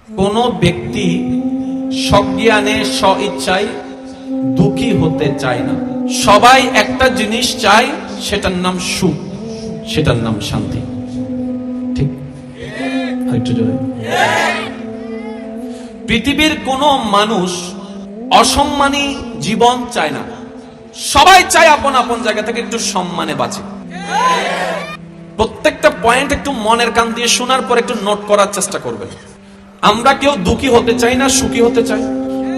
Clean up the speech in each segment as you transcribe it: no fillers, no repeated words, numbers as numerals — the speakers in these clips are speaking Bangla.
কোন ব্যক্তি সজ্ঞানে স্বইচ্ছায় দুঃখী হতে চায় না। সবাই একটা জিনিস চায়, সেটার নাম সুখ, সেটার নাম শান্তি। ঠিক? আরেকটু জোরে। পৃথিবীর কোন মানুষ অসম্মানী জীবন চায় না। সবাই চায় আপন আপন জায়গা থেকে একটু সম্মানে বাঁচে। প্রত্যেকটা পয়েন্ট একটু মনের কান দিয়ে শোনার পর একটু নোট করার চেষ্টা করবেন। আমরা কেউ দুঃখী হতে চাই না, সুখী হতে চাই,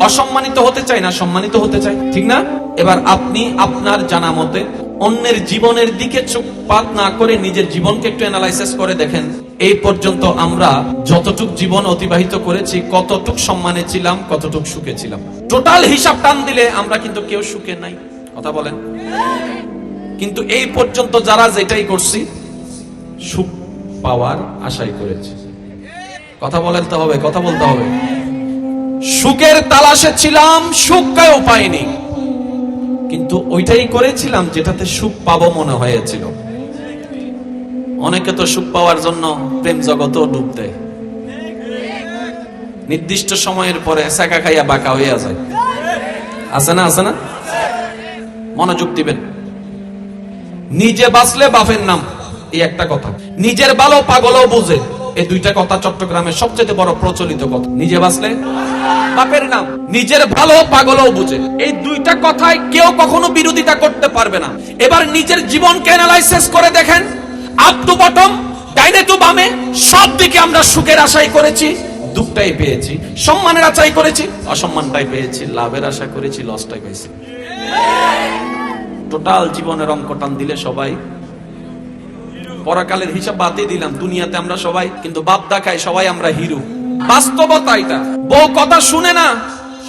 অসম্মানিত হতে চাই না, সম্মানিত হতে চাই, ঠিক না? এবার আপনি আপনার জানা মতে অন্যের জীবনের দিকে চোখপাত না করে নিজের জীবনকে একটু অ্যানালাইসিস করে দেখেন, এই পর্যন্ত আমরা যতটুক জীবন অতিবাহিত করেছি, কতটুক সম্মানে ছিলাম, কতটুক সুখে ছিলাম। টোটাল হিসাব টান দিলে আমরা কিন্তু কেউ সুখে নাই। কথা বলেন। কিন্তু এই পর্যন্ত যারা যেটাই করছি, সুখ পাওয়ার আশাই করেছি। কথা বলতে হবে, কথা বলতে হবে। সুখের তালাশে ছিলাম, সুখ কেউ পাইনি, কিন্তু ওইটাই করেছিলাম যেটাতে সুখ পাবো মনে হয়েছিল। অনেকে তো সুখ পাওয়ার জন্য প্রেম জগতেও ডুব দেয়, নির্দিষ্ট সময়ের পরে সেকা খাইয়া বাঁকা হইয়া যায়। আছে না? আছে না? মনোযোগ দিবেন। নিজে বাঁচলে বাপের নাম, এই একটা কথা। নিজের ভালো পাগলও বুঝে, এই দুইটা কথা চট্টগ্রামের সবচেয়ে বড় প্রচলিত কথা। নিজে বাঁচলে বাপের নাম, নিজের ভালো পাগলও বুঝে, এই দুইটা কথায় কেউ কখনো বিরোধিতা করতে পারবে না। এবার নিজের জীবনকে অ্যানালাইসিস করে দেখেন, আপ টু বটম, ডাইনে টু বামে, সব দিকে আমরা সুখের আশাই করেছি, দুঃখটাই পেয়েছি। সম্মানের আশাই করেছি, অসম্মানটাই পেয়েছি। লাভের আশা করেছি, লসটাই পেয়েছি। টোটাল জীবনের অঙ্ক টান দিলে সবাই, পরকালের হিসাব বাদই দিলাম, দুনিয়াতে আমরা সবাই কিন্তু বাপ দেখায় সবাই আমরা হিরো। বাস্তবতা এটা। বউ কথা শুনে না,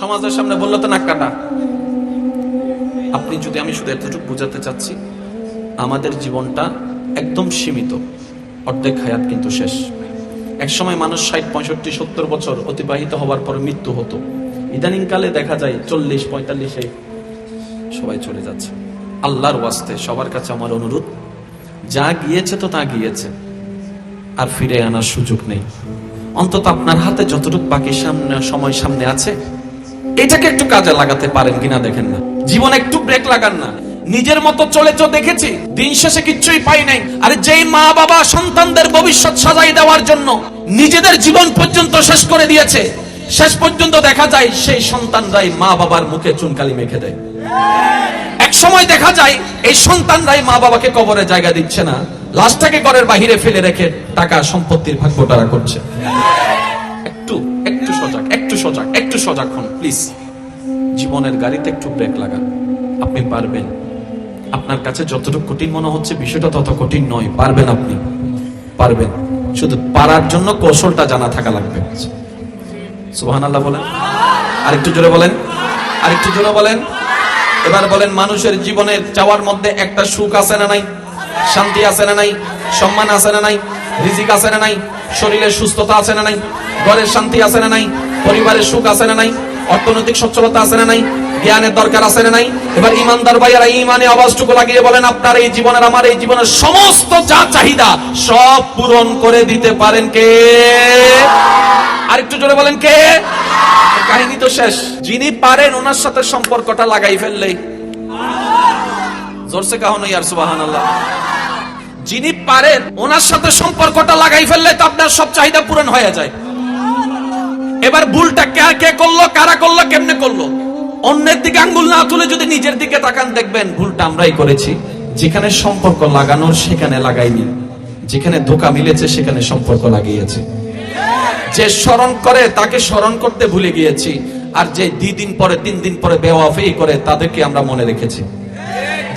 সমাজের সামনে বললো তো নাক কাটা। আপনি যদি, আমি শুধু এতটুকু বোঝাতে চাচ্ছি, আমাদের জীবনটা একদম সীমিত, অর্ধেক হায়াত কিন্তু শেষ। এক সময় মানুষ 60, 65, 70 বছর অতিবাহিত হওয়ার পর মৃত্যু হতো। ইদানিং কালে দেখা যায় 40, 45 সবাই চলে যাচ্ছে। আল্লাহর ওয়াস্তে সবার কাছে আমার অনুরোধ, যা গিয়েছে তো তা গিয়েছে, আর ফিরে আনার সুযোগ নেই। অন্তত আপনার হাতে যতটুকু বাকি সময় সামনে আছে, এটাকে একটু কাজে লাগাতে পারেন কিনা দেখেন না। জীবনে একটু ব্রেক লাগান না। নিজের মতো চলে তো দেখেছি, দিন শেষে কিচ্ছুই পাই নাই। আরে যেই মা বাবা সন্তানদের ভবিষ্যৎ সাজাই দেওয়ার জন্য নিজেদের জীবন পর্যন্ত শেষ করে দিয়েছে, শেষ পর্যন্ত দেখা যায় সেই সন্তানরাই মা বাবার মুখে চুনকালি মেখে দেয়। এক সময় দেখা যায় এই সন্তানরাই মা বাবাকে কবরে জায়গা দিচ্ছে না, লাশটাকে ঘরের বাহিরে ফেলে রেখে টাকা সম্পত্তির ভাগ বটারা করছে। একটু একটু সজাগ, একটু সজাগ, একটু সজাগ হন প্লিজ। জীবনের গাড়িতে একটু ব্রেক লাগান। আপনি পারবেন। আপনার কাছে যতটুকু কঠিন মনে হচ্ছে, বিষয়টা তত কঠিন নয়। পারবেন, আপনি পারবেন। শুধু পারার জন্য কৌশলটা জানা থাকা লাগবে। সুবহানাল্লাহ বলেন। আরেকটু জোরে বলেন, আরেকটু জোরে বলেন। এবার বলেন, মানুষের জীবনের চাওয়ার মধ্যে একটা সুখ আছে না নাই? শান্তি আছে না নাই? সম্মান আছে না নাই? রিজিক আছে না নাই? শরীরের সুস্থতা আছে না নাই? ঘরের শান্তি আছে না নাই? পরিবারের সুখ আছে না নাই? অর্থনৈতিক সচ্ছলতা আছে না নাই? জ্ঞানের দরকার আছে না নাই? এবার ইমানদার ভাইয়ারা ইমানে আওয়াজটুকু লাগিয়ে বলেন, আপনার এই জীবনের, আমার এই জীবনের সমস্ত যা চাহিদা সব পূরণ করে দিতে পারেন কে? আরেকটু জোরে বলেন, কে? কাহিনী তো শেষ। যিনি পারেন ওনার সাথে সম্পর্কটা লাগাই ফেললেই, জোরসে কাহন ইয়ার সুবহানাল্লাহ। যিনি পারেন ওনার সাথে সম্পর্কটা লাগাই ফেললে তো আপনার সব চাহিদা পূরণ হয়ে যায়। এবার ভুলটা কে করলো, কারা করলো, কেমনে করলো? অন্যের দিকে আঙ্গুল না তুলে যদি নিজের দিকে তাকান, দেখবেন ভুলটা আমরাই করেছি। যেখানে সম্পর্ক লাগানোর সেখানে লাগাইনি, যেখানে ধোঁকা মিলেছে সেখানে সম্পর্ক লাগিয়েছে। যে স্মরণ করে তাকে স্মরণ করতে ভুলে গিয়েছি, আর যে 2 দিন পরে 3 দিন পরে বেওয়াফি করে তাদেরকে আমরা মনে রেখেছি।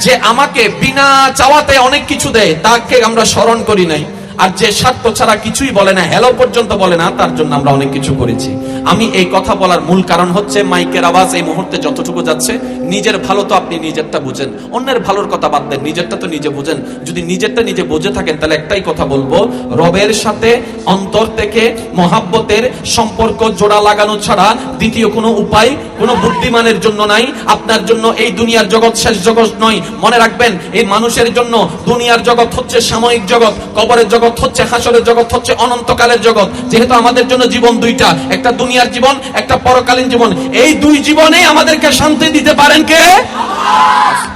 যে আমাকে বিনা চাওয়াতে অনেক কিছু দেয় তাকে আমরা স্মরণ করি নাই, আর যে স্বার্থ ছাড়া কিছুই বলে না, হ্যালো পর্যন্ত বলে না, তার জন্য আমরা অনেক কিছু করেছি। আমি এই কথা বলার মূল কারণ হচ্ছে, মাইকের আওয়াজ এই মুহূর্তে যতটুকু যাচ্ছে, নিজের ভালো তো আপনি নিজেরটা বুঝেন, অন্যের ভালোর কথা বাদ দেন, নিজেরটা তো নিজে বুঝেন। যদি নিজেরটা নিজে বুঝে থাকেন তাহলে একটাই কথা বলবো, রবের সাথে অন্তর থেকে মহাব্বতের সম্পর্ক জোড়া লাগানো ছাড়া দ্বিতীয় কোনো উপায় কোনো বুদ্ধিমানের জন্য নাই। আপনার জন্য এই দুনিয়ার জগৎ শেষ জগৎ নয়। মনে রাখবেন, এই মানুষের জন্য দুনিয়ার জগৎ হচ্ছে সাময়িক জগৎ, কবরের জগৎ হচ্ছে, হাসরের জগৎ হচ্ছে অনন্তকালের জগৎ। যেহেতু আমাদের জন্য জীবন দুইটা, একটা দুনিয়ার জীবন, একটা পরকালীন জীবন। এই দুই জীবনে আমাদেরকে শান্তি দিতে পারেন কে?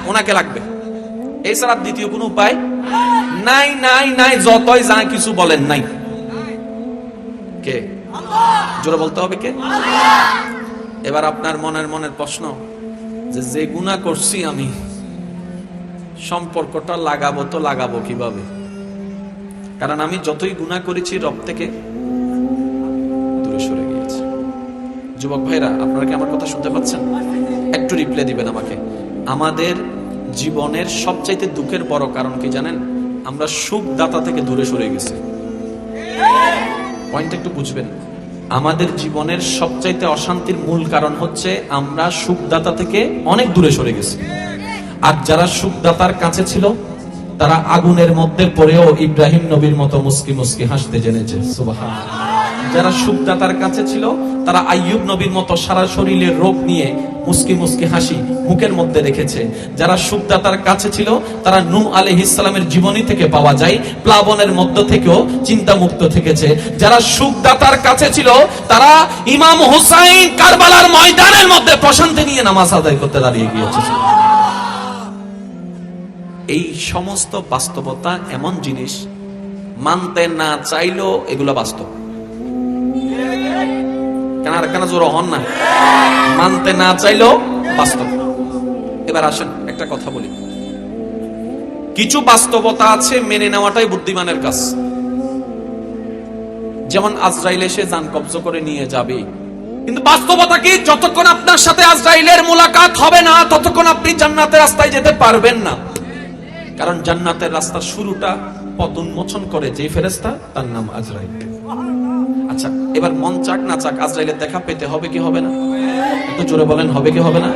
ওনাকে লাগবে, এছাড়া দ্বিতীয় কোনো উপায় নাই। নাই নাই যতই যা কিছু বলেন, নাই। কে? জোরে বলতে হবে কে? এবার আপনার মনের প্রশ্ন, যে গুনাহ করছি আমি, সম্পর্কটা লাগাবো তো লাগাবো কিভাবে? কারণ আমি যতই গুনাহ করেছি রব থেকে দূরে সরে গিয়েছি। যুবক ভাইরা, আপনারা কি আমার কথা শুনতে পাচ্ছেন? একটু রিপ্লাই দিবেন আমাকে। আমাদের জীবনের সবচাইতে দুঃখের বড় কারণ কি জানেন? আমরা সুখদাতা থেকে দূরে সরে গেছি। পয়েন্ট একটু বুঝবেন। আমাদের জীবনের সবচাইতে অশান্তির মূল কারণ হচ্ছে আমরা সুখদাতা থেকে অনেক দূরে সরে গেছি। আর যারা সুখদাতার কাছে ছিল তারা আগুনের মধ্যে পড়েও ইব্রাহিম নবীর মতো মুস্কি মুস্কি হাসতে জেনেছে। সুবহানাল্লাহ। যারা সুখদাতার কাছে ছিল তারা আইয়ুব নবীর মতো সারা শরীরের রোগ নিয়ে মুস্কি মুস্কি হাসি মুখের মধ্যে রেখেছে। যারা সুখদাতার কাছে ছিল তারা নূহ আলাইহিস সালামের জীবনী থেকে পাওয়া যায় প্লাবনের মধ্য থেকেও চিন্তা মুক্ত থেকেছে। যারা সুখদাতার কাছে ছিল তারা ইমাম হুসাইন কারবালার ময়দানের মধ্যে প্রশান্তি নিয়ে নামাজ আদায় করতে দাঁড়িয়ে গিয়েছে। এই সমস্ত বাস্তবতা এমন জিনিস, মানতে না চাইলেও এগুলো বাস্তব। কেন আর কেন জোর হন না? মানতে না চাইলেও বাস্তব। এবার আসেন একটা কথা বলি, কিছু বাস্তবতা আছে মেনে নেওয়াটাই বুদ্ধিমানের কাজ। যেমন আজরাইল এসে জান কবজ করে নিয়ে যাবে, কিন্তু বাস্তবতা কি? যতক্ষণ আপনার সাথে আজরাইলের মুলাকাত হবে না ততক্ষণ আপনি জান্নাতের রাস্তায় যেতে পারবেন না। কারণ জান্নাতের রাস্তার শুরুটা পতন মোচন করে যে ফেরেশতা, তার নাম আজরাইল। আচ্ছা, এবার মন চাক না চাক আজরাইলের দেখা পেতে হবে কি হবে না? একটু জোরে বলেন, হবে কি হবে না?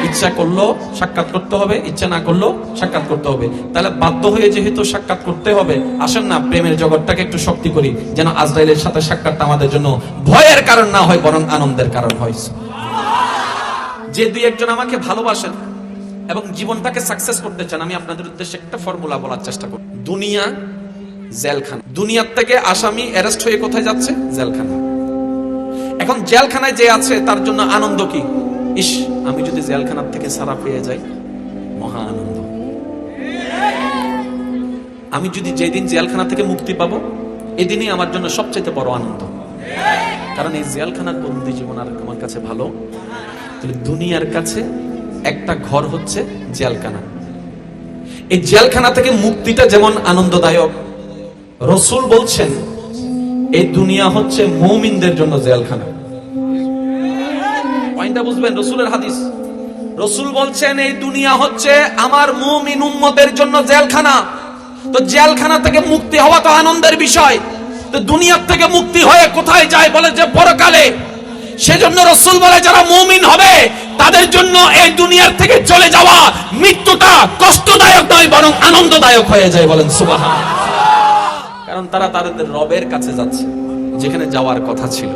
ইচ্ছা করলো সাক্ষাৎ করতে হবে, ইচ্ছা না করলো সাক্ষাৎ করতে হবে। তাহলে বাধ্য হয়ে যেহেতু সাক্ষাৎ করতে হবে, আসেন না প্রেমের জগৎটাকে একটু শক্তি করি, যেন আজরাইলের সাথে সাক্ষাৎটা আমাদের জন্য ভয়ের কারণ না হয়, বরং আনন্দের কারণ হয়। যে দুই একজন আমাকে ভালোবাসেন এবং জীবনটাকে সাকসেস করতে চান, আমি আপনাদের উদ্দেশ্যে একটা ফর্মুলা বলার চেষ্টা করি। দুনিয়া জেলখানা, দুনিয়ার থেকে আসামি অ্যারেস্ট হয়ে কোথায় যাচ্ছে? জেলখানা। এখন জেলখানায় যে আছে তার জন্য আনন্দ কি? ইস, আমি যদি জেলখানার থেকে ছাড়া পেয়ে যাই, মহা আনন্দ। আমি যদি যেদিন জেলখানা থেকে মুক্তি পাবো, এদিনই আমার জন্য সবচেয়ে বড় আনন্দ। কারণ এই জেলখানার বন্দি জীবন আর আমার কাছে ভালো। তাহলে দুনিয়ার কাছে একটা ঘর হচ্ছে জেলখানা। এই জেলখানা থেকে মুক্তিটা যেমন আনন্দদায়ক, রাসূল বলছেন এই দুনিয়া হচ্ছে মুমিনদের জন্য জেলখানা। পয়েন্টটা বুঝবেন, রাসূলের হাদিস। রাসূল বলছেন এই দুনিয়া হচ্ছে আমার মুমিন উম্মতের জন্য জেলখানা। তো জেলখানা থেকে মুক্তি হওয়া তো আনন্দের বিষয়। তো দুনিয়া থেকে মুক্তি হয়ে কোথায় যায়? বলে যে পরকালে। সেজন্য রাসূল বলে যারা মুমিন হবে তাদের জন্য এই দুনিয়ার থেকে চলে যাওয়া মৃত্যুটা কষ্টদায়ক নয়, বরং আনন্দদায়ক হয়ে যায়। বলেন সুবহানাল্লাহ। কারণ তারা তাদের রবের কাছে যাচ্ছে, যেখানে যাওয়ার কথা ছিল।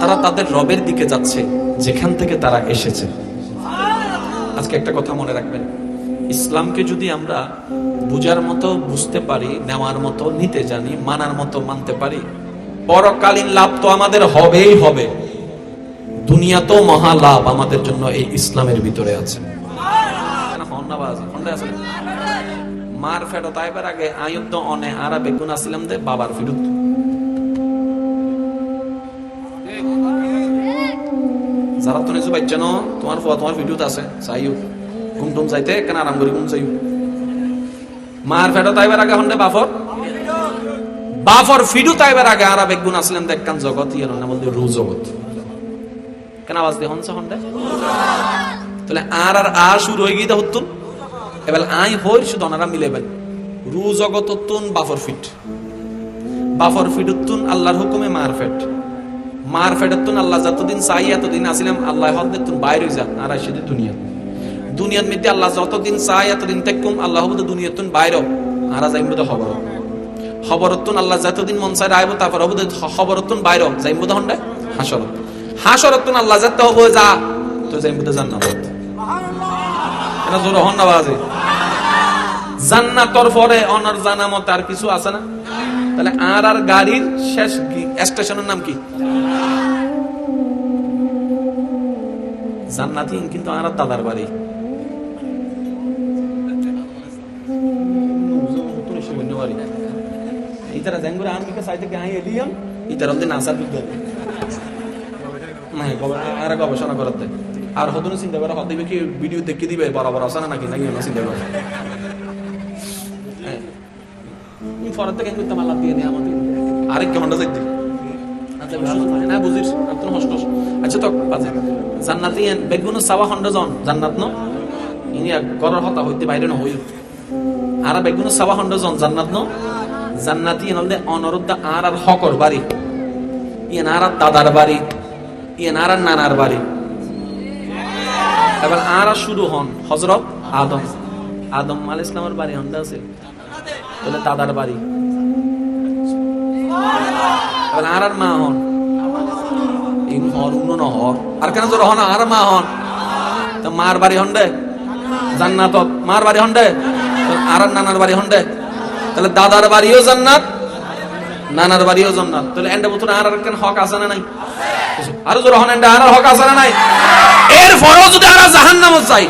তারা তাদের রবের দিকে যাচ্ছে, যেখান থেকে তারা এসেছে। আজকে একটা কথা মনে রাখবেন, ইসলামকে যদি আমরা বুঝার মতো বুঝতে পারি, নেওয়ার মতো নিতে জানি, মানার মতো মানতে পারি, পরকালীন লাভ তো আমাদের হবেই হবে। দুনিয়া তো মহা লাভ আমাদের জন্য এই ইসলামের ভিতরে আছে। মার ফেরত আইবার আগে আয়ুদ্ধ অনে আরবে গুণ আসিলাম দে বাবার ফিরত। যারা তো নিজে বাচ্চা নো, তোমার ফুয়া তোমার ভিডিওতে আছে, চাইও ঘুম টুম চাইতে কেন আরাম করি ঘুম চাইও। মার ফেরত আইবার আগে হন্ডে বাফর ফিডু তাইবার আগে আরবে গুণ আসিলাম দে কান জগৎ ইয়ে না বলতে রু জগৎ। কেন আওয়াজ দিয়ে হনছে হন্ডে? তাহলে আর শুরু হয়ে গিয়ে হতুন। এবার আই হই শুধু ওনারা মিলেবেন। রু জগৎ হতুন বাফর ফিট, বাফর ফিট হতুন আল্লাহর হুকুমে মার ফেট। মার ফেডতুন আল্লাহ যতদিন চাই এতদিন আসিলাম আল্লাহ হদ্দেতুন বাইরে যা আর আসিতে দুনিয়া দুনিয়ার মধ্যে আল্লাহ যতদিন চাই এতদিন তেকুম আল্লাহ হবুদ দুনিয়াতুন বাইরে আর যাইমুদ খবর খবরতুন আল্লাহ যতদিন মন চাই আইব তারপর হবুদ খবরতুন বাইরে যাইমুদ হন্ডে হাসরত হাসরতুন আল্লাহ যত হবো যা তো যাইমুদ জান্নাত এটা জোর হন না বাজে জান্নাতর পরে অনর জানামত আর কিছু আছে না তাহলে আর গাড়ির শেষ স্টেশনের নাম কি জান্নাতি কিন্তু আর দাদার বাড়ি ইতারা জাঙ্গুরা আমি কে সাইতে গাই এলিয়াম ইতারা দিন আসার বিজ্ঞান নাই আর গবেষণা করতে আর হদুন চিন্তা করে হদিবে কি ভিডিও দেখে দিবে বরাবর আছে না নাকি নাকি না চিন্তা করে ফরাতে কেন করতে মালা দিয়ে দেয় আমাদের আরেক ঘন্টা যাইতে না বুঝিস আপনি হষ্ট আচ্ছা তো বাজে জান্নাতি বেগুন সাওয়া হন্ডা জন জান্নাত ন ইনি গরর হতা হইতে বাইরে ন হই আর বেগুন সাওয়া হন্ডা জন জান্নাত ন জান্নাতি হলদে অনরুদ্ধ আর হকর বাড়ি ইয়ান আর দাদার বাড়ি ইয়ান আর নানার বাড়ি এবার আর শুরু হন হযরত আদম আদম আলাইহিস সালামের বাড়ি হন্ডা আছে বলে দাদার বাড়ি এবার আর মা হন ইন হর উন্ন হর আর কেন জোর হন আর মা হন তো মার বাড়ি হন্ডে জান্নাত মার বাড়ি হন্ডে আর নানার বাড়ি হন্ডে তাহলে দাদার বাড়িও জান্নাত নানার বাড়িও জান্নাত তাহলে এন্ডে বুতুন আর কেন হক আছে না নাই আর জোর হন এন্ডে আর হক আছে না নাই এর পরেও যদি আর জাহান্নামে যাই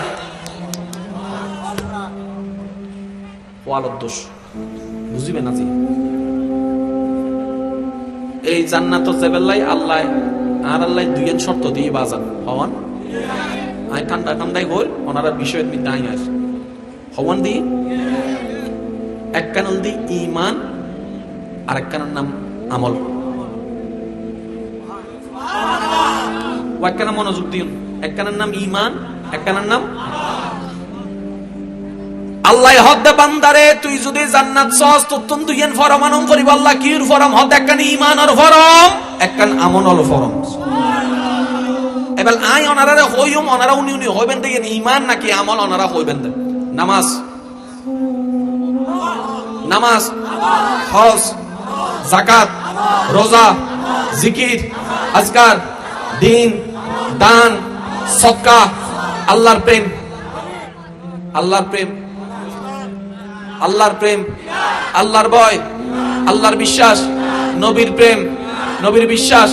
ওয়ালাদ দোষ বুঝিবে না জি এই জান্নাত জেবেলাই আল্লাহ আর আল্লাহ দুইয়ের শর্ত দিয়ে বাজান হওয়ান আই ঠান্ডা ঠান্ডাই হল ওনারা বিষয়ের মধ্যে আই আস হওয়ান দিয়ে এক কানল দি ঈমান আর এক কানের নাম আমল ওয়াক্কানা মনোযোগ দিন এক কানের নাম ঈমান এক কানের নাম আল্লাহ হদ্দে বান্দারে তুই যদি জান্নাত চাস তুতুন দুইয়েন ফরমানম করিব আল্লাহ কির ফরম হদ একখান ঈমানের ফরম একখান আমলর ফরম এবার আই ওনারা হইম ওনারা উনি উনি হইবেন দেন ঈমান নাকি আমল ওনারা হইবেন দেন নামাজ নামাজ হজ যাকাত রোজা জিকির আজকার দিন দান সদকা আল্লাহর প্রেম আল্লাহর প্রেম আল্লাহর প্রেম আল্লাহর ভয় আল্লাহর বিশ্বাস নবীর প্রেম নবীর বিশ্বাস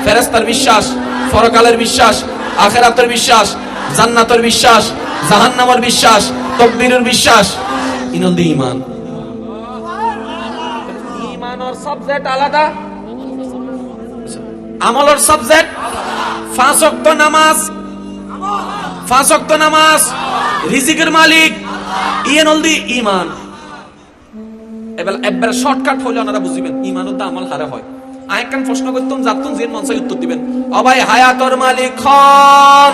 ফেরেশতার বিশ্বাস পরকালের বিশ্বাস আখিরাতের বিশ্বাস জান্নাতের বিশ্বাস জাহান্নামের বিশ্বাস তাকদীরের বিশ্বাস ইনন্দি ঈমান ঈমানের সাবজেক্ট আলাদা আমলের সাবজেক্ট পাঁচ ওয়াক্ত নামাজ পাঁচ ওয়াক্ত নামাজ রিজিকের মালিক ইনন্দি ঈমান এবার শর্টকাট হইলে ওনারা বুঝিবেন ঈমানের তো আমল হারে হয় আইকান প্রশ্ন করতেন যাতুন জিন মনসাই উত্তর দিবেন ও ভাই হায়াতর মালিক খন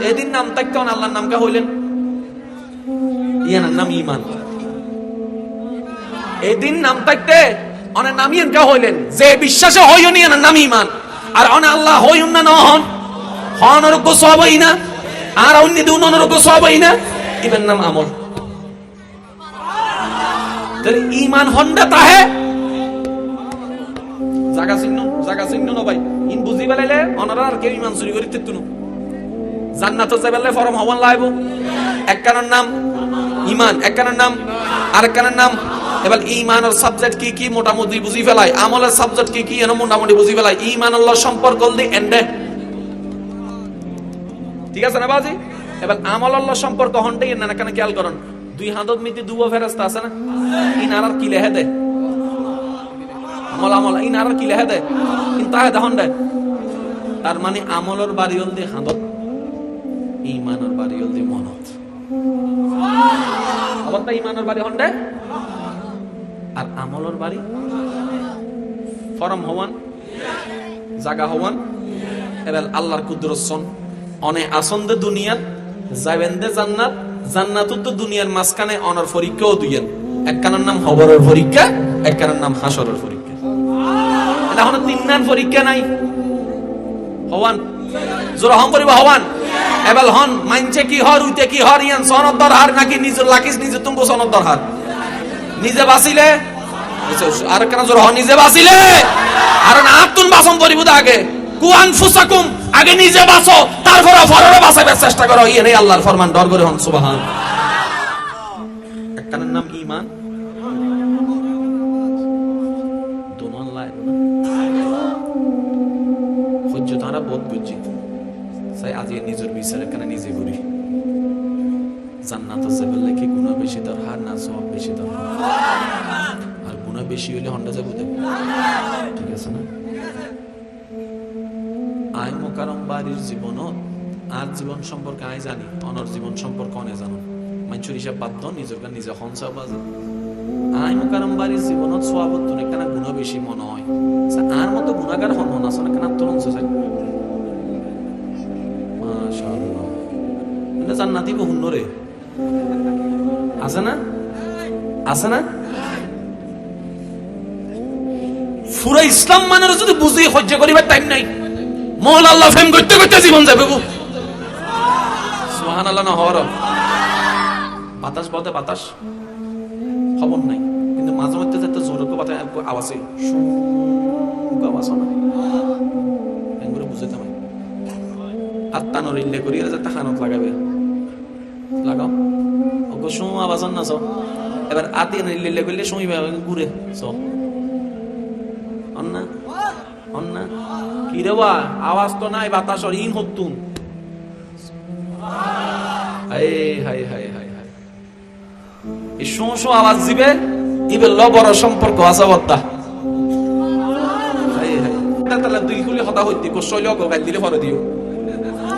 এদিন নাম থাকতে আল্লাহর নাম কা হইলেন ইয়ার নাম ঈমান এদিন নাম থাকতে অনেক নাম ইয়ান কা হইলেন যে বিশ্বাসে হইনি ইয়ার নাম ঈমান আর অনে আল্লাহ হইন না নহন হনর কো সবই না আর অন্য দিন অনর কো সবই না ইবেন নাম আমল তাহলে ঈমান হন্ডা তাহে জায়গা চিহ্ন না ভাই ইন বুঝি বেলাইলে অনারা আর কেউ ঈমান চুরি করিতে তুনো জান্নাতে যাইবালে ফরম হওয়ান লাইব এক কানের নাম ঈমান এক কানের নাম আর এক কানের নাম এবার ঈমানের সাবজেক্ট কি কি মোটামুটি বুঝি ফেলাই আমলের সাবজেক্ট কি কি এর মোটামুটি বুঝি ফেলাই ঈমান আল্লাহ সম্পর্ক দি এন্ডে ঠিক আছে না বাজি এবার আমল আল্লাহ সম্পর্ক হন্ডে না কেন খেয়াল করুন দুই হাতত মিতি দুও ফেরেশতা আছে না ইনার কি লেহে দে আমল আমল ইনার কি লেহে দে কিন্তু আয় দেখুন দে তার মানে আমলের বাড়িওল দি হাতত ঈমানের বাড়িওল দি মনত আবার তা ঈমানের বাড়ি হন্ডে আর আমলের বাড়ি ফরম হওয়ান জায়গা হওয়ান এবার আল্লাহর কুদরত সন অনে আসন্দে দুনিয়াত যাবেন দে জান্নাত জান্নাতুত তো দুনিয়ার মাঝখানে অনর পরীক্ষাও দুইয়েন একখানের নাম হবরের পরীক্ষা একখানের নাম হাসরের পরীক্ষা এখন 3 নান পরীক্ষা নাই হওয়ান জোর হম করিব হওয়ান এবাল হন মানছে কি হর উইতে কি হর ইয়ান সনদ দরহার নাকি নিজের লাকিস নিজে তুমি সনদ দরহার নিজে বাসিলে আর কেন জোর হন নিজে বাসিলে আর না তুন বাসন করিব আগে কুয়ান ফুসাকুম আগে নিজে বাঁচো তারপর পরের বাঁচাবার চেষ্টা করো ইয়ে নেই আল্লাহর ফরমান ডর করে হন সুবহান একটার নাম ঈমান দোনন লাই হজ্জ তারা বহুত বুঝি সাই আজ নিজের বিচারে কেন নিজে করি জান্নাত আছে বললে কি গুনাহ বেশি দরকার না সওয়াব বেশি দরকার আর গুনাহ বেশি হলে হন্ডা যাবে ঠিক আছে না আয় মোকারম বাড়ির জীবনত আর জীবন সম্পর্কে আয় জানি অনর জীবন সম্পর্কে অনে জানো মানুষের হিসাব বাধ্য নিজের গান নিজে হনসা বাজে আয় মোকারম বাড়ির জীবনত সোয়াবত অনেক কেনা গুণা বেশি মনে হয় আর মতো গুণাগার হন মন আছে না কেন আত্মরণ চাই মাশাআল্লাহ এটা জান্নাতি বহুন রে আছে না আছে না পুরো ইসলাম মানের যদি বুঝি সহ্য করিবার টাইম নাই মৌলা আল্লাহ ফেম করতে করতে জীবন যাবে সুবহানাল্লাহ না হওয়ার বাতাস বলতে বাতাস খবর নাই কিন্তু মাঝে মধ্যে যেতে জোরকে বাতাস আওয়াজে আওয়াজ না এগুলো বুঝতে হবে আত্মা নরিল্লে করি যাতে হানত লাগাবে লাগাও ওকে শু আওয়াজ না সব এবার আতি নরিল্লে করলে শুইবে ঘুরে সব অন্না অন্না কি রে বা আওয়াজ তো নাই বাতাসর ইন হতুন হাই হাই হাই হাই হাই এই শো আওয়াজ দিবে ইবে লবর সম্পর্ক আছে বত্তা হাই হাই তাহলে দুই খুলি হতা হইতি কইল গো গাল দিলে পরে দিও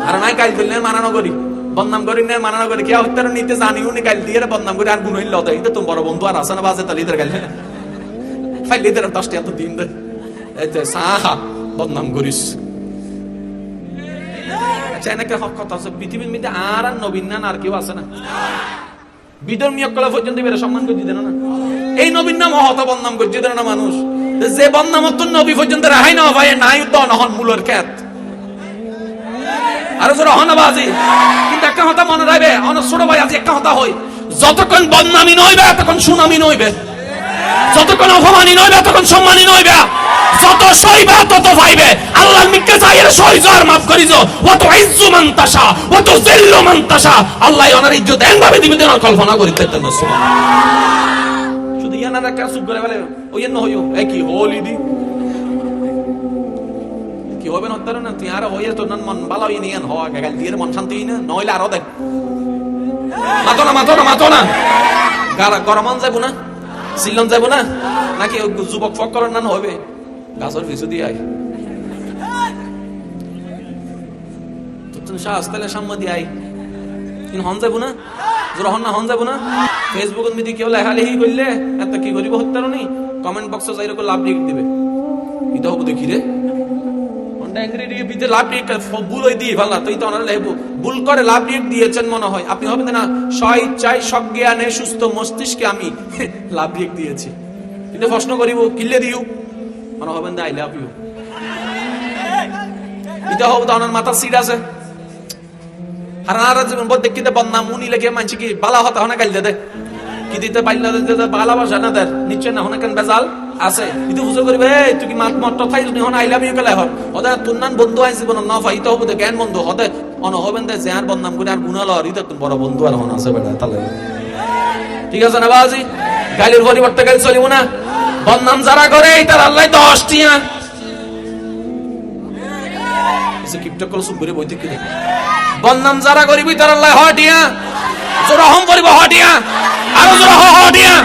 আর নাই গাল দিলে মানানো করি বদনাম করি না মানানো করি কি হত্যার নিতে জানিও নি গাল দিয়ে বদনাম করি আর গুণ হইল তাই তো তোমার বড় বন্ধু আর আছে না বাজে তালিদের গাল ফাইলিদের 10 টা তো দিন দে এতে সাহা বদনাম করিস চাইনাকে হক কথা আছে পৃথিবীর মধ্যে আর নবীন নাম আর কেউ আছে না বিধর্মীয় কলা পর্যন্ত এর সম্মান করে দিতে না এই নবীন নাম হত বদনাম করে দিতে না মানুষ যে বদনাম তো নবী পর্যন্ত রাহাই না ভাই নাই তো নহন মূলের ক্ষেত আর জোর হনবাজি কিন্তু একটা কথা মনে রাখবে অন ছোট ভাই আজ একটা কথা হই যতক্ষণ বদনামি নইবে ততক্ষণ সুনামি নইবে যতক্ষণ অপমানি নইবে ততক্ষণ সম্মানী নইবে যত সইবে তত পাইবে আল্লাহর নিকে চাইরে সইজ আর maaf করিজ ওয়া তুইজ্জু মান তাশা ওয়া তুযিল্লু মান তাশা আল্লাহ ওনার ইজ্জত এমভাবে দিবে দেন কল্পনা করিতে না সুবহানাল্লাহ শুধু ইয়ানারা কাসু করে বলে ওই ন হইও একই হোলি দি কি হবে না তার না তুই আর হইয়ে তো নন মন ভালো হই নিয়ান হওয়া গাল দিয়ে মন শান্তি না নইলে আরো দেখ মাতো না গারা গরমান যাবো না সিলন যাবো না নাকি যুবক ফকরের নান হবে গাছর পিছু দিয়ে আই তুই শাস্তালে সামনে দিয়ে আই কিন্তু হন যাবো না জোর হন না হন যাবো না ফেসবুকের মধ্যে কেউ লেখালেখি করলে এত কি করিব হত্যার নি কমেন্ট বক্সে যাই রকম লাভ লিখ দিবে এটা হবো দেখি রে ভুল করে লাভ দিয়েছেন মনে হয় আপনি হবেন না স্বইচ্ছায় সজ্ঞানে সুস্থ মস্তিষ্কে আমি লাভ দিয়েছি কিন্তু প্রশ্ন করিব কিল্লে দিও মনে হবেন আই লাভ ইউ এটা হবে তো মাথা সিট আছে আর আর জীবন বদ দেখিতে বদনাম উনি লেগে মানছি কি বালা হতা হনা গাইল দে কি দিতে পাইলা দিতে ভালোবাসা না তার নিশ্চয় না হনা কেন বেজাল আছে কিন্তু বুঝো করিবে তুই কি মাত মত থাই তুমি হন আই লাভ ইউ কলে হর ওদা তুননান বন্ধু আই জীবন না ফাইতো হবে জ্ঞান বন্ধু হতে অন হবেন দে যে আর বদনাম করে আর গুনাহ লরি তো বড় বন্ধু আর হন আছে বেটা তালে ঠিক আছে না বাজি গালির পরিবর্তে গালি চলিব না বদনাম যারা করে তার আল্লাহ 10 টিয়া এসে কিপটা কল সুবরে বইতে কি দেখে বদনাম যারা করিবি তার আল্লাহ হটিয়া জোরা হম করিব হটিয়া আর জোরা হটিয়া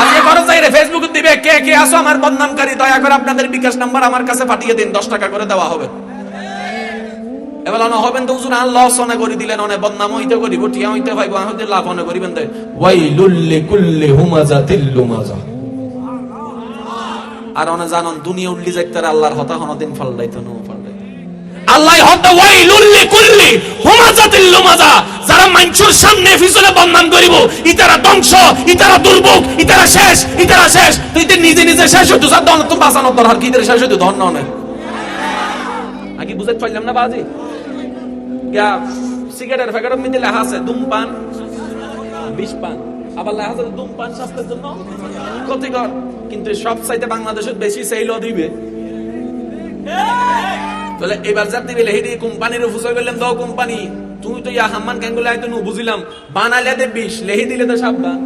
আজকে বড় যাইরে ফেসবুকে দিবে কে কে আসো আমার বদনামকারী দয়া করে আপনাদের বিকাশ নাম্বার আমার কাছে পাঠিয়ে দিন 10 টাকা করে দেওয়া হবে এবেলা না হবেন তো হুজুর আল্লাহ সনা করে দিলেন অনে বদনাম হইতে করিব টিয়া হইতে ভাইবো হইতে লাভ অনে করিবেন দে ওয়াইলুল লিকুল্লি হুমাজাতিল লুমাজা আর অনে জানন দুনিয়া উল্লি যাইতার আল্লাহর হতা হনদিন ফললাইতো নো ফললাইতো আল্লাহ হতে ওয়াইলুল লিকুল্লি হুমাযাতিল লুমাযা, যারা মানুষের সামনে পিছনে বদনাম করিব, ইতারা ধ্বংস, ইতারা দুর্ভোগ, ইতারা শেষ, ইতারা শেষ। তুই তো নিজে নিজে শেষ হইতো, স্যার দন তুমি বাঁচানোর দরকার কি, ইতারা শেষ হইতো ধন না অনেক আগে বুঝাতে পারলাম না বাজি। গা সিগারেটের প্যাকেটের মধ্যে লেখা আছে ধূমপান বিষ পান, আবার লেখা আছে ধূমপান স্বাস্থ্যের জন্য ক্ষতিকর, কিন্তু সব চাইতে বাংলাদেশের বেশি সেইল দিবে। তাহলে এবার যা দিবে লেহি কোম্পানির ফুসে গেলাম দাও কোম্পানি, তুমি তো ইয়া হাম্মান ক্যাঙ্গুলে আইতো নু বুঝিলাম বানালে দে বিষ, লেহি দিলে তো সাবধান।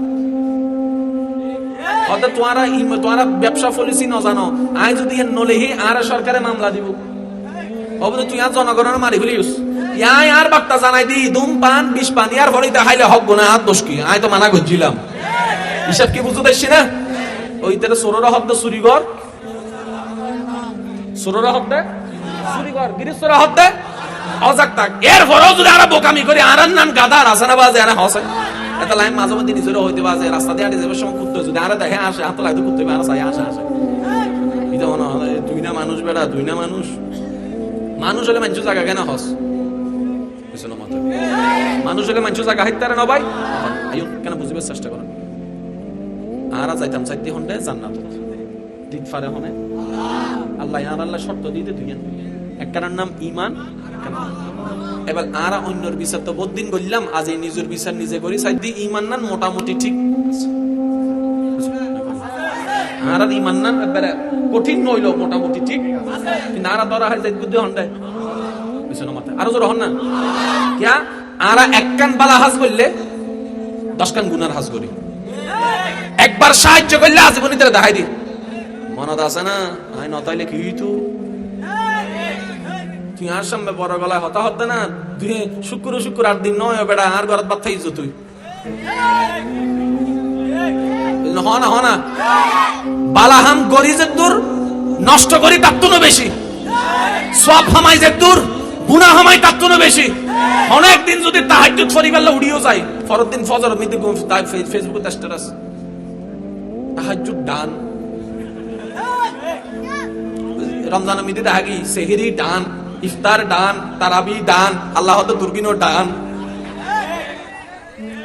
অত তোমরা ব্যবসা পলিসি ন জানো, আই যদি নলেহি আর সরকারে মামলা দিব, অবশ্য তুই আর জনগণের মারি ফেলিস। ইয়াই আর বার্তা জানাই দি ধূমপান বিষ পান, ইয়ার ফলে দেখাইলে হক না হাত দোষ কি, আই তো মানা করছিলাম। হিসাব কি বুঝতে পারছি না? ওই তারা সোররা হদ্দ চুরিঘর, সোররা হদ্দে চুরিঘর, গিরিশ্বরা হদ্দে অজাক থাক। এর পরেও যদি আর বোকামি করি, আর নাম গাদার আছে না বাজে, আর হসে এটা লাইন মাঝে মধ্যে নিজেরও হইতে বাজে, রাস্তা দিয়ে আটে যাবার সময় কুত্তে যদি আর দেখে আসে, হাত লাগতে কুত্তে আর চাই আসে আসে, এটা মনে হয় তুই না মানুষ বেড়া, তুই না মানুষ। মানুষ হলে মানুষ জায়গা কেন হস, মানুষ হলে মানুষ জায়গা হাইতে না ভাই, আইও কেন বুঝিবার চেষ্টা করেন। আর যাইতাম চাইতে হন্ডে জান্নাত দিত ফারে হনে আল্লাহ আর আল্লাহ শর্ত দিতে দুইয়েন, একটার নাম ইমান। এবার আর অন্যর বিচার তো বহুদিন বললাম, আজ এই নিজের বিচার নিজে করি, সাইদি ইমান নান মোটামুটি ঠিক, আর ইমান নান একবারে কঠিন নইল মোটামুটি ঠিক, কিন্তু আর ধরা হয় যাই বুদ্ধি হন্ডে আরো জোর হন না কিয়া, আর এক কান বালা হাজ বললে 10 কান গুনার হাজ করি, একবার সাহায্য করলে আজীবনী তারা দেখাই দি মনত আছে না, আই নতাইলে কি হইতো, তুই আর সামনে বড় গলায় হতা হতে না, তুই শুক্র 8 দিন নয় বেড়া আর ঘরত বাদ থাইছ তুই হনা হনা বালাহাম গরি যে দূর নষ্ট করি তার তো বেশি, সব হামাই যে দূর গুনাহ হামাই তার তো বেশি। অনেকদিন যদি তাহাজ্জুদ পরিবার উড়িও যায়, পরের দিন ফজর মিতে ফেসবুকে স্ট্যাটাস তাহাজ্জুদ ডান, রমজান মিতে দাগি সেহরি ডান, ইফতার ডান, তারাবি ডান, আল্লাহ তো দুর্গিনো ডান,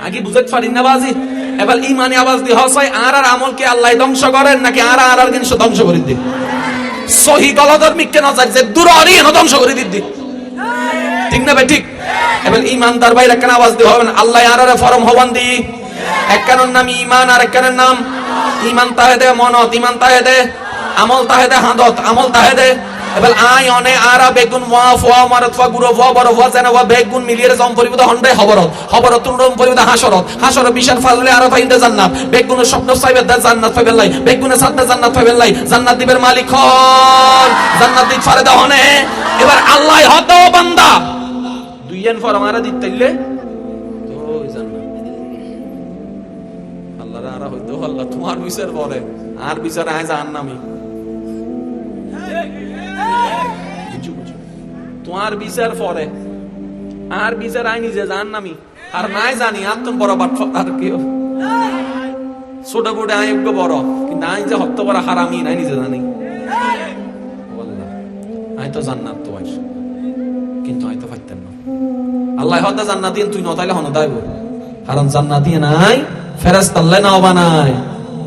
আগে বুঝতে পারি না বাজি। এবার ইমানি আওয়াজ দি হসাই আর আমলকে আল্লাহ ধ্বংস করেন নাকি আর জিনিস ধ্বংস করে দিন, সহি গলধর্মিক কেন যায় যে দূর অরি এনে ধ্বংস করে দিদি, ঠিক না ভাই ঠিক? এবার ইমানদার ভাইরা কেন আওয়াজ দি হবেন আল্লাহ আর ফরম হবান দি, একখানের নাম ইমান আর একখানের নাম ইমান তাহেদে মনত, ইমান তাহেদে আমল তাহেদে হাদত, আমল তাহেদে। এবার আই অনে আরা বেগুন ওয়া ফওয়া মারত ফা গুরু ওয়া বড় ওয়া জানা ওয়া বেগুন মিলিয়ে জম পরিবর্ত হন্ডে হবরত, হবরত তুনরম পরিবর্ত হাসরত, হাসরত বিশাল ফাজলে আর ফাইন্দে জান্নাত, বেগুনের স্বপ্ন সাইবে দা জান্নাত পাইবেন লাই, বেগুনের সাথে জান্নাত পাইবেন লাই, জান্নাত দিবের মালিক হন, জান্নাত দিত ফারে দাও হনে। এবার আল্লাহ হতো বান্দা দুইয়েন ফর আমারা দিতেইলে ওই জান্নাত আল্লাহর আর হইতো আল্লাহ তোমার বিচার পরে আর বিচার আয় জাহান্নামী, তোমার বিচার পরে আর বিচার আই নিজে জাহান্নামী, আর নাই জানি আর তুমি বড় বাট আর কেউ ছোট বড় আয়োগ্য বড়, কিন্তু আই যে হত্য করা হারামি নাই নিজে জানি, আই তো জান্নাত তো আইস কিন্তু আই তো পাইতেন না। আল্লাহ হত্যা জান্নাত দিন তুই নতাইলে হন দাইব, কারণ জান্নাত দিয়ে নাই ফেরেশতা আল্লাহ নাও বানায়,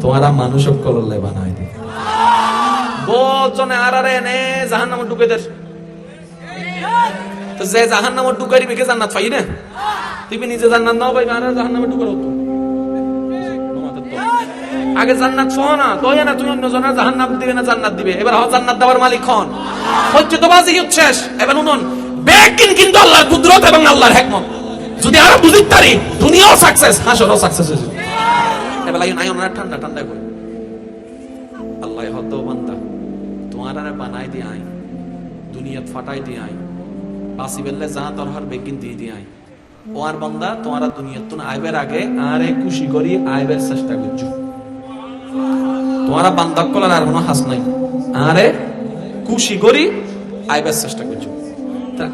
তোমারা মানুষ করলে বানায় দি বচনে আরারে এনে জাহান্নামে ঢুকে দে, তো যে জাহান্নামে ঢুকারি বেকে জান্নাত পাই না, তুমি নিজে জান্নাত নাও পাইবে আর জাহান্নামে ঢুকার হতো। আগে জান্নাত পাও না তো না তুমি অন্য জনের জাহান্নাম দিবে না জান্নাত দিবে, এবার হ জান্নাত দেওয়ার মালিক হন, হচ্ছে তো বাজি শেষ। এবার শুনুন বেকিন কিন্তু আল্লাহর কুদরত এবং আল্লাহর হিকমত যদি আর বুঝিত পারি দুনিয়াও সাকসেস হাসরও সাকসেস হয়ে যাবে। এবার লাগি নাই ওনার ঠান্ডা ঠান্ডা করে আল্লাহ হতো বান্দা তোমার আর বানাই দি আই দুনিয়াত ফাটাই দি আই বাসি বেললে যা দরকার বেকিন দিয়ে দি আই, ও আর বান্দা তোমার দুনিয়াত তুন আইবের আগে আরে খুশি করি আইবের চেষ্টা করছো, তোমার বান্দা কলার আর কোনো হাস নাই, আরে খুশি করি আইবের চেষ্টা করছো।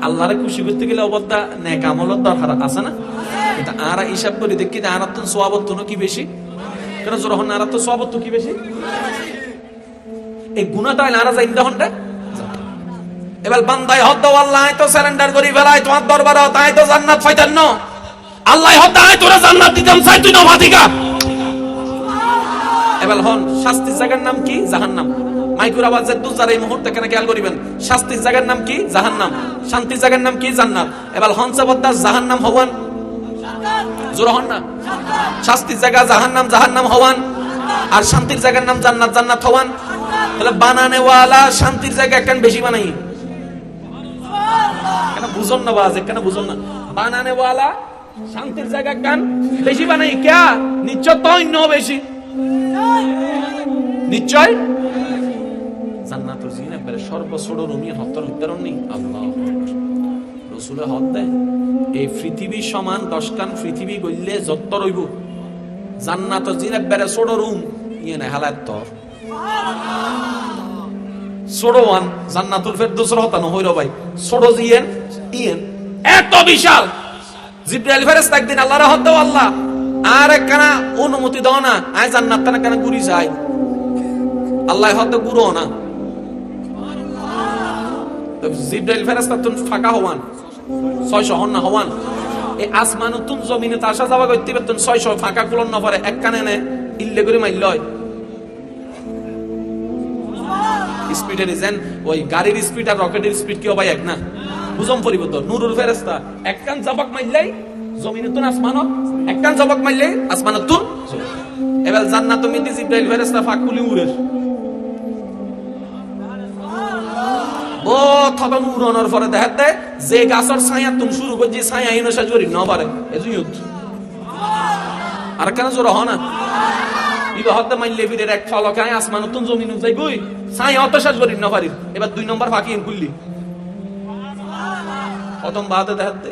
আল্লাহরে খুশি করতে গেলে অবদা নেক আমলের দরকার আছে না, কিন্তু আর হিসাব করি দেখি আর তো সওয়াবত কি বেশি, কেন যখন আর তো সওয়াবত কি বেশি, এই গুনাহটা আর যাই ইন্দা হন্ডা এবার বান্দায় হদ আল্লাহ তো সারেন্ডার করি ফেলাই তোমার দরবারে তাই তো জান্নাত পাইতেন না আল্লাহ হদ আয় তোরা জান্নাত দিতাম চাই তুই নবাদিকা এবার হন শাস্তির জায়গার নাম কি জাহান্নাম মাইকুর আওয়াজের দুজার এই মুহূর্তে কেন খেয়াল করিবেন শাস্তির জায়গার নাম কি জাহান্নাম শান্তির জায়গার নাম কি জান্নাত এবার হনসাবদ্দা জাহান্নাম হওয়ান জোর হন না শাস্তির জায়গা জাহান্নাম জাহান্নাম হওয়ান আর শান্তির জায়গার নাম জান্নাত জান্নাত হওয়ান তাহলে বানানেওয়ালা শান্তির জায়গা কেন বেশি বানাই কেন বুঝন না বাজে কেন বুঝন না বানানেওয়ালা শান্তির জায়গা কেন বেশি বানাই ক্যা নিশ্চয় তো অন্য বেশি নিশ্চয় জান্নাতুল জিন্নাত বলে সর্বছোট রুমি হত্তর উত্তরণ নেই আল্লাহ রাসূল হদ দেয় এই পৃথিবী সমান 10 কান পৃথিবী গইলে যত রইব জান্নাতুল জিন্নাত বলে ছোট রুম ইয়ে না হালাত তোর ছোট ওয়ান জান্নাতুল ফেরদৌস হতা না হইলো ভাই ছোট জিয়েন ইয়েন এত বিশাল জিবরাইল ফেরেশতা একদিন আল্লাহর হদ দাও আল্লাহ আর একখানা অনুমতি দাও না আয় জান্নাত না কেন ঘুরি যায় আল্লাহ হয়তো গুরু না জিবরাইল ফেরেশতা তুন ফাঁকা হওয়ান 600 হন না হওয়ান এই আসমান তুন জমিনে আসা যাওয়া করতে পারতেন 600 ফাঁকা কুলন না পারে এক কানে নে ইল্লে করে মাইল লয় স্পিডের ইজেন ওই গাড়ির স্পিড আর রকেটের স্পিড কি ভাই এক না বুঝম পরিবর্তন নূরুল ফেরেশতা এক কান জবাক মাইলাই জমিনে তুন আসমানত এক কান জবাক মাইলে আসমানত তুন এবার জান্নাত মিদি জিবরাইল ফেরেশতা ফাঁকুলি উড়ে ও থবা উড়ানোর পরে দেখাতে যে গাছর ছায়া তুমি শুরু করছি ছায়া ইনো সাজ করি না পারে এজুই আর কেন জোর হ না বিবাহতে মাইলে ফিরে এক ফলকায় আসমান তুন জমিন যাই গই ছায়া অত সাজ করি না পারি এবার 2 নম্বর ফাঁকি খুললি প্রথম বাদে দেখাতে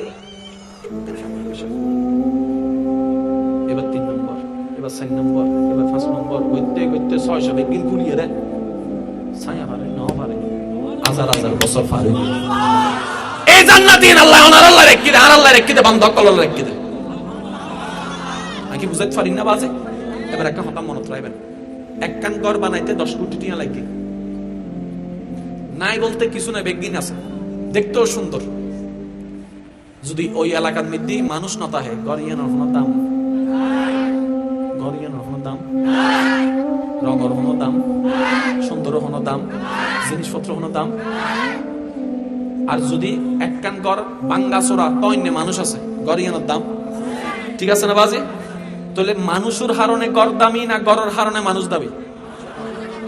এবার 3 নম্বর এবার 4 নম্বর এবার 5 নম্বর কইতে কইতে 600 বেগিন খুলিয়ে রে ছায়া পারে না পারে হাজার হাজার বছর পার হইল এই জান্নাতিন আল্লাহ ওনার আল্লাহ রেখে দে আর আল্লাহ রেখে দে বান্দা কল্লাহ রেখে দে নাকি বুঝাইতে পারি না বাজে এবার একটা কথা মনে রাখবেন এক কান ঘর বানাইতে 10 কোটি টাকা লাগে নাই বলতে কিছু না বেগিন আছে দেখতেও সুন্দর যদি ওই এলাকার মধ্যে মানুষ নতা হয় গরিয়ানোর কোনো দাম গরিয়ানোর কোনো দাম রঙের কোনো দাম সুন্দর কোনো দাম জিনিসপত্র কোনো দাম আর যদি এক কান ঘর বাঙ্গা চোরা তৈন্য মানুষ আছে গরিয়ানোর দাম ঠিক আছে না বাজে তাহলে মানুষের হারণে গড় দামি না গড়ের হারণে মানুষ দামি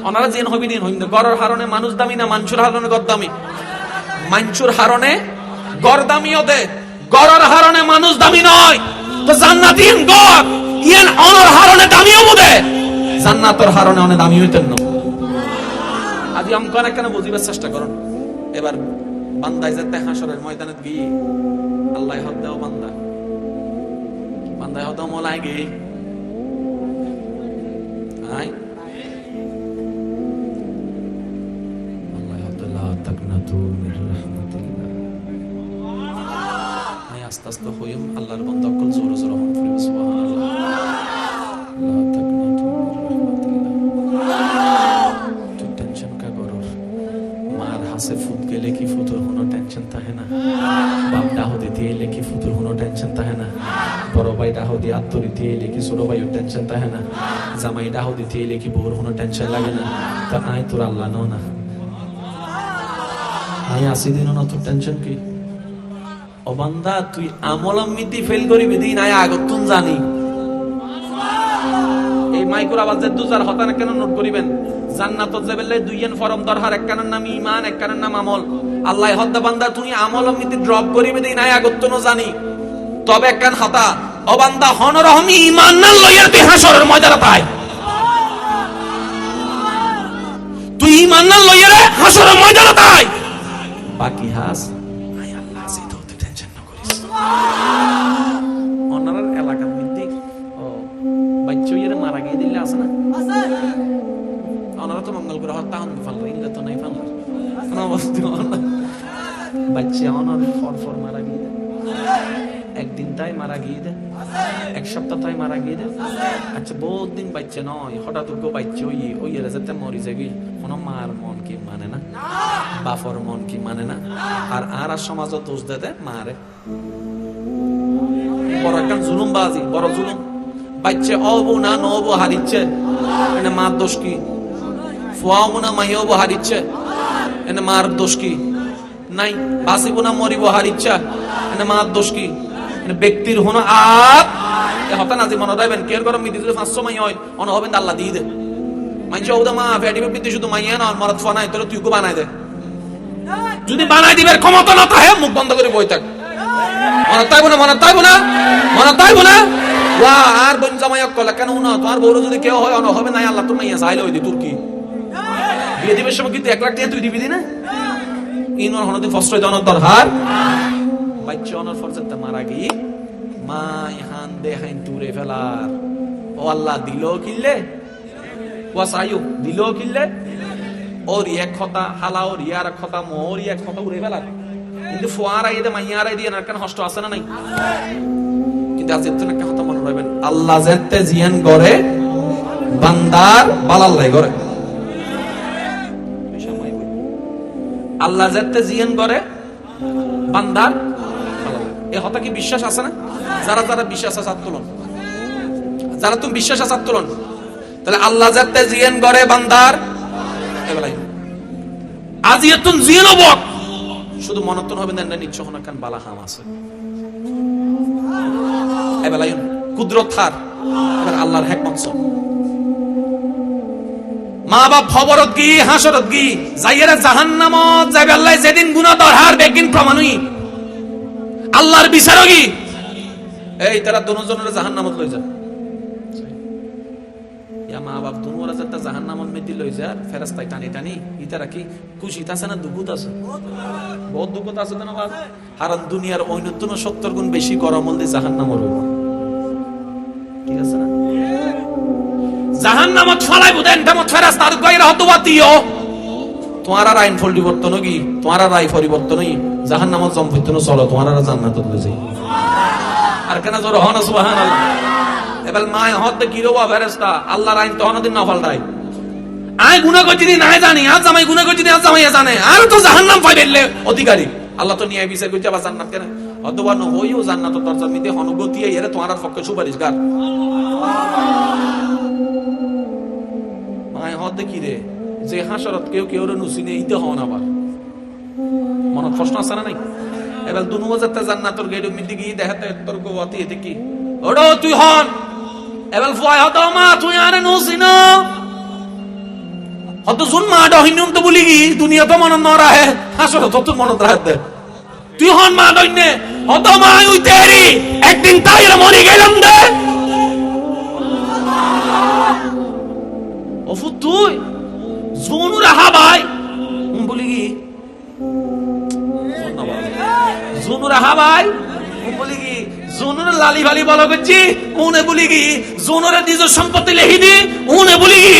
ওনারা যেন হবি দিন হইন গড়ের হারণে মানুষ দামি না মানুষের হারণে গড় দামি মানুষের হারণে গড় দামিও দে গড়ের হারণে মানুষ দামি নয় তো জান্নাতিন গড় ইয়ান অনর হারণে দামিও মুদে জান্নাতের হারণে অনেক দামি হইতেন না আজ আমকানে কেন বুঝিবার চেষ্টা করুন এবার বান্দায় যেতে হাসরের ময়দানে গিয়ে আল্লাহ হদ দাও বান্দা বান্দায় হদ মোলাই গে আই আল্লাহ হদ লা তাকনাতু মির রাহমাতিল্লাহ আই আস্তে আস্তে হইম আল্লাহর বান্দা কল জোর জোর হন ফিরে সুবহানাল্লাহ লা তাকনাতু মির রাহমাতিল্লাহ তো টেনশন কা করো মার হাসে ফুট গেলে কি ফুতুর কোনো টেনশন থাকে না বাপ ডাহ দিতে এলে কি ফুতুর কোনো টেনশন থাকে না বড় ভাই ডাহ দিয়ে আত্মরি দিয়ে এলে কি ছোট ভাইয়ের টেনশন থাকে না জামাই ডাহ দিতে এলে কি বউর কোনো টেনশন লাগে না তা আয় তোর আল্লাহ নো না আয় আসি দিন না তোর টেনশন কি ও বান্দা তুই আমল আমিতি ফেল করিবি দিন আয় আগতুন জানি এই মাইকুর আওয়াজের দুজার হতানা কেন নোট করিবেন জান্নাতত যাবেলে দুইয়েন ফরম দরহার একখানের নাম ঈমান একখানের নাম আমল আল্লাহ হদ্দা বান্দা তুই আমল আমিতি ড্রপ করিবি দিন আয় আগতুন জানি তবে একখান হতা ও বান্দা হনরহমি ঈমান না লইয়ার তুই হাসরের ময়দানে পাই তুই ঈমান না লইয়ার হাসরের ময়দানে পাই বাকি হাস আয় আল্লাহ সেই তো টেনশন না করিস অনার এলাকার মধ্যে ও বাচ্চাইয়ের মারা গিয়ে দিলে আছে না আছে ওনারা তো মঙ্গল গ্রহ তাহন ফাল ইল্লা তো নাই ফাল না বস্তু বাচ্চা ওনার ফর মারা গিয়ে একদিন তাই মারা গিয়ে দে, এক সপ্তাহ তাই মারা গিয়ে দে। আচ্ছা বহুত দিন বাচ্চা নয়, হঠাৎ বাচ্চা ওই এরা যাতে মরি যাবি, কোনো মার মন কি মানে না, বাপর মন কি মানে না। আর সমাজও দোষ দেয় মারে, বড় একটা জুলুম বাজি, বড় জুলুম। বাচ্চা অবু না নবু হারিচ্ছে, এনে মার দোষ কি? ফুয়াবো না মাইয়াবো হারিচ্ছে, এনে মার দোষ কি? নাই। বাঁচিব না মরিব হারিচ্ছা, এনে মার দোষ কি? ব্যক্তির হন আপ হতা নাজি মনে রাখবেন, কেয়ার গরম মিদি যদি 500 মাই হয় অন হবেন আল্লাহ দিয়ে দে। মাইছে ওদা মা ফ্যাটি বিদ্যুৎ শুধু মাইয়া না মরদ ফোনায় তোর তুই কো বানাই দে। যদি বানাই দিবার ক্ষমতা না থাকে মুখ বন্ধ করে বই থাক। মনে তাইবো না, মনে তাইবো না, মনে তাইবো না। ওয়া আর বোন জামাইক কলা কেন না তোমার বউর যদি কেউ হয় অন হবে নাই আল্লাহ তোর মাইয়া চাইলে হই দি তোর কি বিয়ে দিবের সময় কিন্তু 1 লাখ টাকা তুই দিবি না। ইনর হনদি ফসল দনর দরহার বাচ্চা অনর ফরজতে মারা গিয়ে মাই হান দেখাইন তুরে ফেলার। ও আল্লাহ দিল কিল্লে ওয়াসায়ু দিল কিল্লে ওর এক কথা হালা ওর ইয়ার কথা মোর এক কথা উড়ে ফেলার। কিন্তু ফুয়ারা এদে মাইয়ারা দিয়ে না কেন কষ্ট আছে না নাই। কিন্তু আজ এত না কথা মনে রাখবেন, আল্লাহ যেতে জিয়ান করে বান্দার বালাল্লাই করে। আল্লাহ যেতে জিয়ান করে বান্দার এ কথা কি বিশ্বাস আছে না? যারা যারা বিশ্বাস আছে হাত তুলুন, যারা তুমি বিশ্বাস আছে হাত তুলুন। তাহলে আল্লাহ যাতে জিয়ান করে বান্দার এবেলাই আজ এতুন জিয়ান হব শুধু মনতন হবে না নিচ্ছ হনা কান বালা হাম আছে এবেলাই কুদরত থার এবার আল্লাহর হিকমত সব মা বাপ খবরত গি হাসরত গি যাইয়েরা জাহান্নামত যাবে আল্লাহ যেদিন গুনাহ দরহার বেকিন প্রমাণই আল্লাহর বিচারগি এই তারা দুজনের জাহান্নামত লই যা ইয়া মা বাপ দুনোরা যেটা জাহান্নামত মেদি লই যা ফেরেশতাই টানি টানি ইতারা কি খুশি আছে না দুঃখত আছে? বহুত দুঃখত আছে না বাবা। হারান দুনিয়ার অন্যতম 70 গুণ বেশি গরম হলে জাহান্নামত হইব, ঠিক আছে না? জাহান্নামত ফলাইব দেন তামত ফেরেশতার কইরা হতবাতিও তোমার আর আইন পরিবর্তন কি তোমার আর রায় পরিবর্তন হই জাহান্নামত জমফিতনো চলো তোমার আর জান্নাতত লই যাই। আর কেন জোর হন সুবহানাল্লাহ। এবার মায় হতে কি রবা ফেরেশতা আল্লাহর আইন তো অনদিন না ফলটাই আই গুনাহ করছি না জানি আজ জামাই গুনাহ করছি আজ জামাই জানে আর তো জাহান্নাম পাইলে অধিকারী আল্লাহ তো নিয়ে বিচার করছে আবার জান্নাত কেন অথবা ন হইও জান্নাত দরজা মিতে অনুগতি এর তোমার আর পক্ষে সুপারিশগার মায় হতে কি রে যে হাসরত কেউ কেউ নুসিনে ইতে হন আবার মনে প্রশ্ন আছে না নাই? এবার দুনো যাতে জান্নাতের গেট মিতে গিয়ে দেখাতে তোর গোয়াতি এতে কি ওড়ো তুই হন এবার ফুয়াই হতো মা তুই আরে নুসিনো হতো শুন মা ডহিনুম তো বলি কি দুনিয়া তো মন ন রাহে হাসরত তো মন রাখতে তুই হন মা ডইনে হতো মা ওই তেরি একদিন তাইরা মরি গেলাম দে ওফু তুই জোনু রাহা ভাই বলি কি জোনু রাহা ভাই বলি কি জোনুর লালি ভালি বলো করছি উনে বলি কি জোনুর নিজ সম্পত্তি লেখি দি উনে বলি কি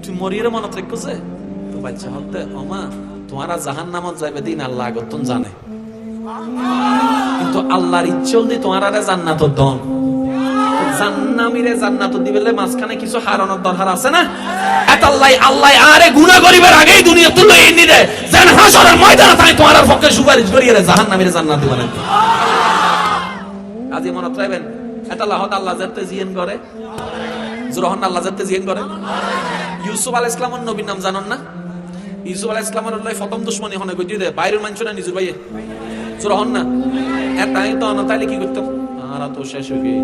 তুই মরিয়ে মনে রেখেছে তো বাচ্চা হতে ওমা তোমারা জাহান্নামত যাবে দিন আল্লাহ আগতন জানে কিন্তু আল্লাহর ইচ্ছে হল তোমার আরে জান্নাত দন জান্নামীরে জান্নাত দিবেলে মাঝখানে কিছু হারানোর দরকার আছে না? এত আল্লাহ আল্লাহ আরে গুনাহ করিবার আগেই দুনিয়া তুলে এনে দেয় যেন হাসরের ময়দানে তাই তোমার আর পক্ষে সুপারিশ করিয়ে জাহান্নামীরে জান্নাত দিবেন। আজ মনে রাখবেন এত আল্লাহ যাতে জিয়ান করে জোরহন আল্লাহ যাতে জিয়ান করে। ইউসুফ আলাইহিস সালামের নবীর নাম জানেন না? ইউসুফ আলাইহিস সালামের আল্লাহ প্রথম দুশমনী হনে কইতে দেয় বাইরের মানুষ না নিজের ভাইয়ে জোরহন না এটাই তো না তাইলে কি করতে আর তো শেষ হয়ে গিয়ে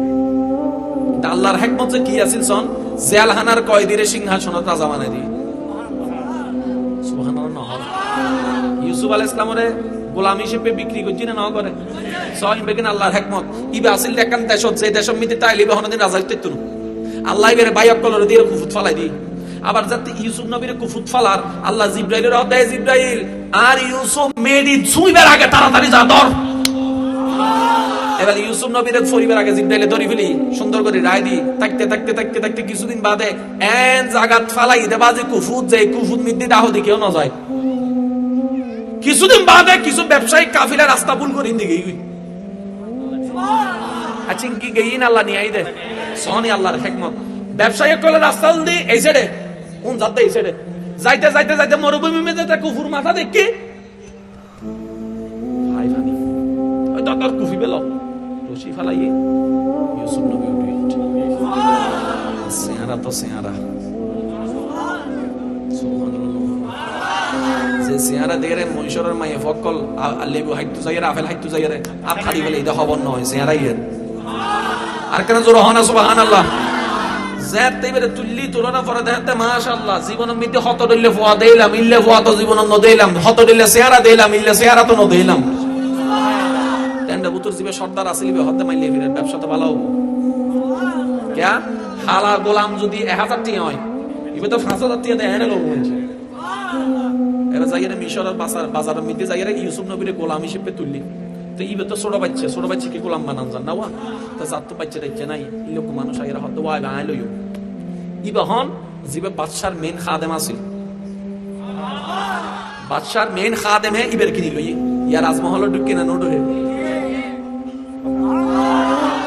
আল্লাহর হিকমত কি আছিল সন জেলখানার কয়েদিরে সিংহাসনত রাজা বানাই দি সুবহানাল্লাহ। ইউসুফ আলাইহিস সালামরে গোলাম হিসেবে বিক্রি করছি না করে সহিন বেকিন আল্লাহর হিকমত ইবে আসিল দেখান দেশ যে দেশ মিতে তাইলে হনদিন রাজা হইতো না আল্লাহ বেরে বাইক কলর দিয়ে কুফুত ফালাই দি আবার যাতে ইউসুফ নবীর কুফুত ফালার আল্লাহ জিব্রাইলের আদেশ জিব্রাইল আর ইউসুফ মেডি ছুঁইবার আগে তাড়াতাড়ি যা ধর। এবার ইউসুফ নবীর পরিবার আগে জিব্রাইলে ধরি ফেলি সুন্দর করে রায় দি থাকতে থাকতে থাকতে থাকতে কিছুদিন বাদে এন জাগাত ফালাই দেবা যে কুফুত যে কুফুত মিদ্দি দাহ দিকেও না যায়। কিছুদিন বাদে কিছু ব্যবসায়িক কাফিলা রাস্তা ভুল করে দিকে চিংকি গেইন আল্লাহ নিয়ে আই দে সোহানি আল্লাহর হিকমত। ব্যবসায়ী কলে রাস্তা দি এই সাইডে কোন যাতে এই সাইডে যাইতে যাইতে যাইতে মরুভূমি মে যেতে কুফুর মাথা দেখি ভাই ভানি ওই দাদার কুফি বেল রশি ফালাই ইউসুফ নবী উঠে সেহারা তো সেহারা যে সেহারা দেখে মহিষরের মায়ে ফকল লেবু হাইতু যাইরে আপেল হাইতু যাইরে আর খাড়ি বলে এটা হবন নয় সেহারাই আর কেন জোর হনা সুবহানাল্লাহ যেতে বেরে তুললি তুলনা পরে দেখতে মাশাআল্লাহ জীবনের মধ্যে হত দিলে ফুয়া দেইলাম ইল্লে ফুয়া তো জীবন ন দেইলাম হত দিলে সেহারা দেইলাম ইল্লে সেহারা তো ন দেইলাম তেন্ডা বুতুর জিবে সর্দার আসিলবে হতে মাইলে ফিরে ব্যবসা তো ভালো হবে क्या হালা গোলাম যদি 1000 টাকা হয় ইবে তো 5000 টাকা দেয় না লোক বলছে এরা যাইরে মিশরের বাজারের মধ্যে যাইরে ইউসুফ নবীর গোলাম হিসেবে তুললি তো ইবে তো ছোট বাচ্চা কি গোলাম বানান জান না ওয়া তো জাত বাচ্চা দেখছে নাই এই লোক মানুষ আইরা হয়তো ওয়া আইলইও ইবে হন জিবে বাদশার মেন খাদেম আছিল বাদশার মেন খাদেম হে ইবের কিনি লই ইয়া রাজমহল ঢুকে না নোডো হে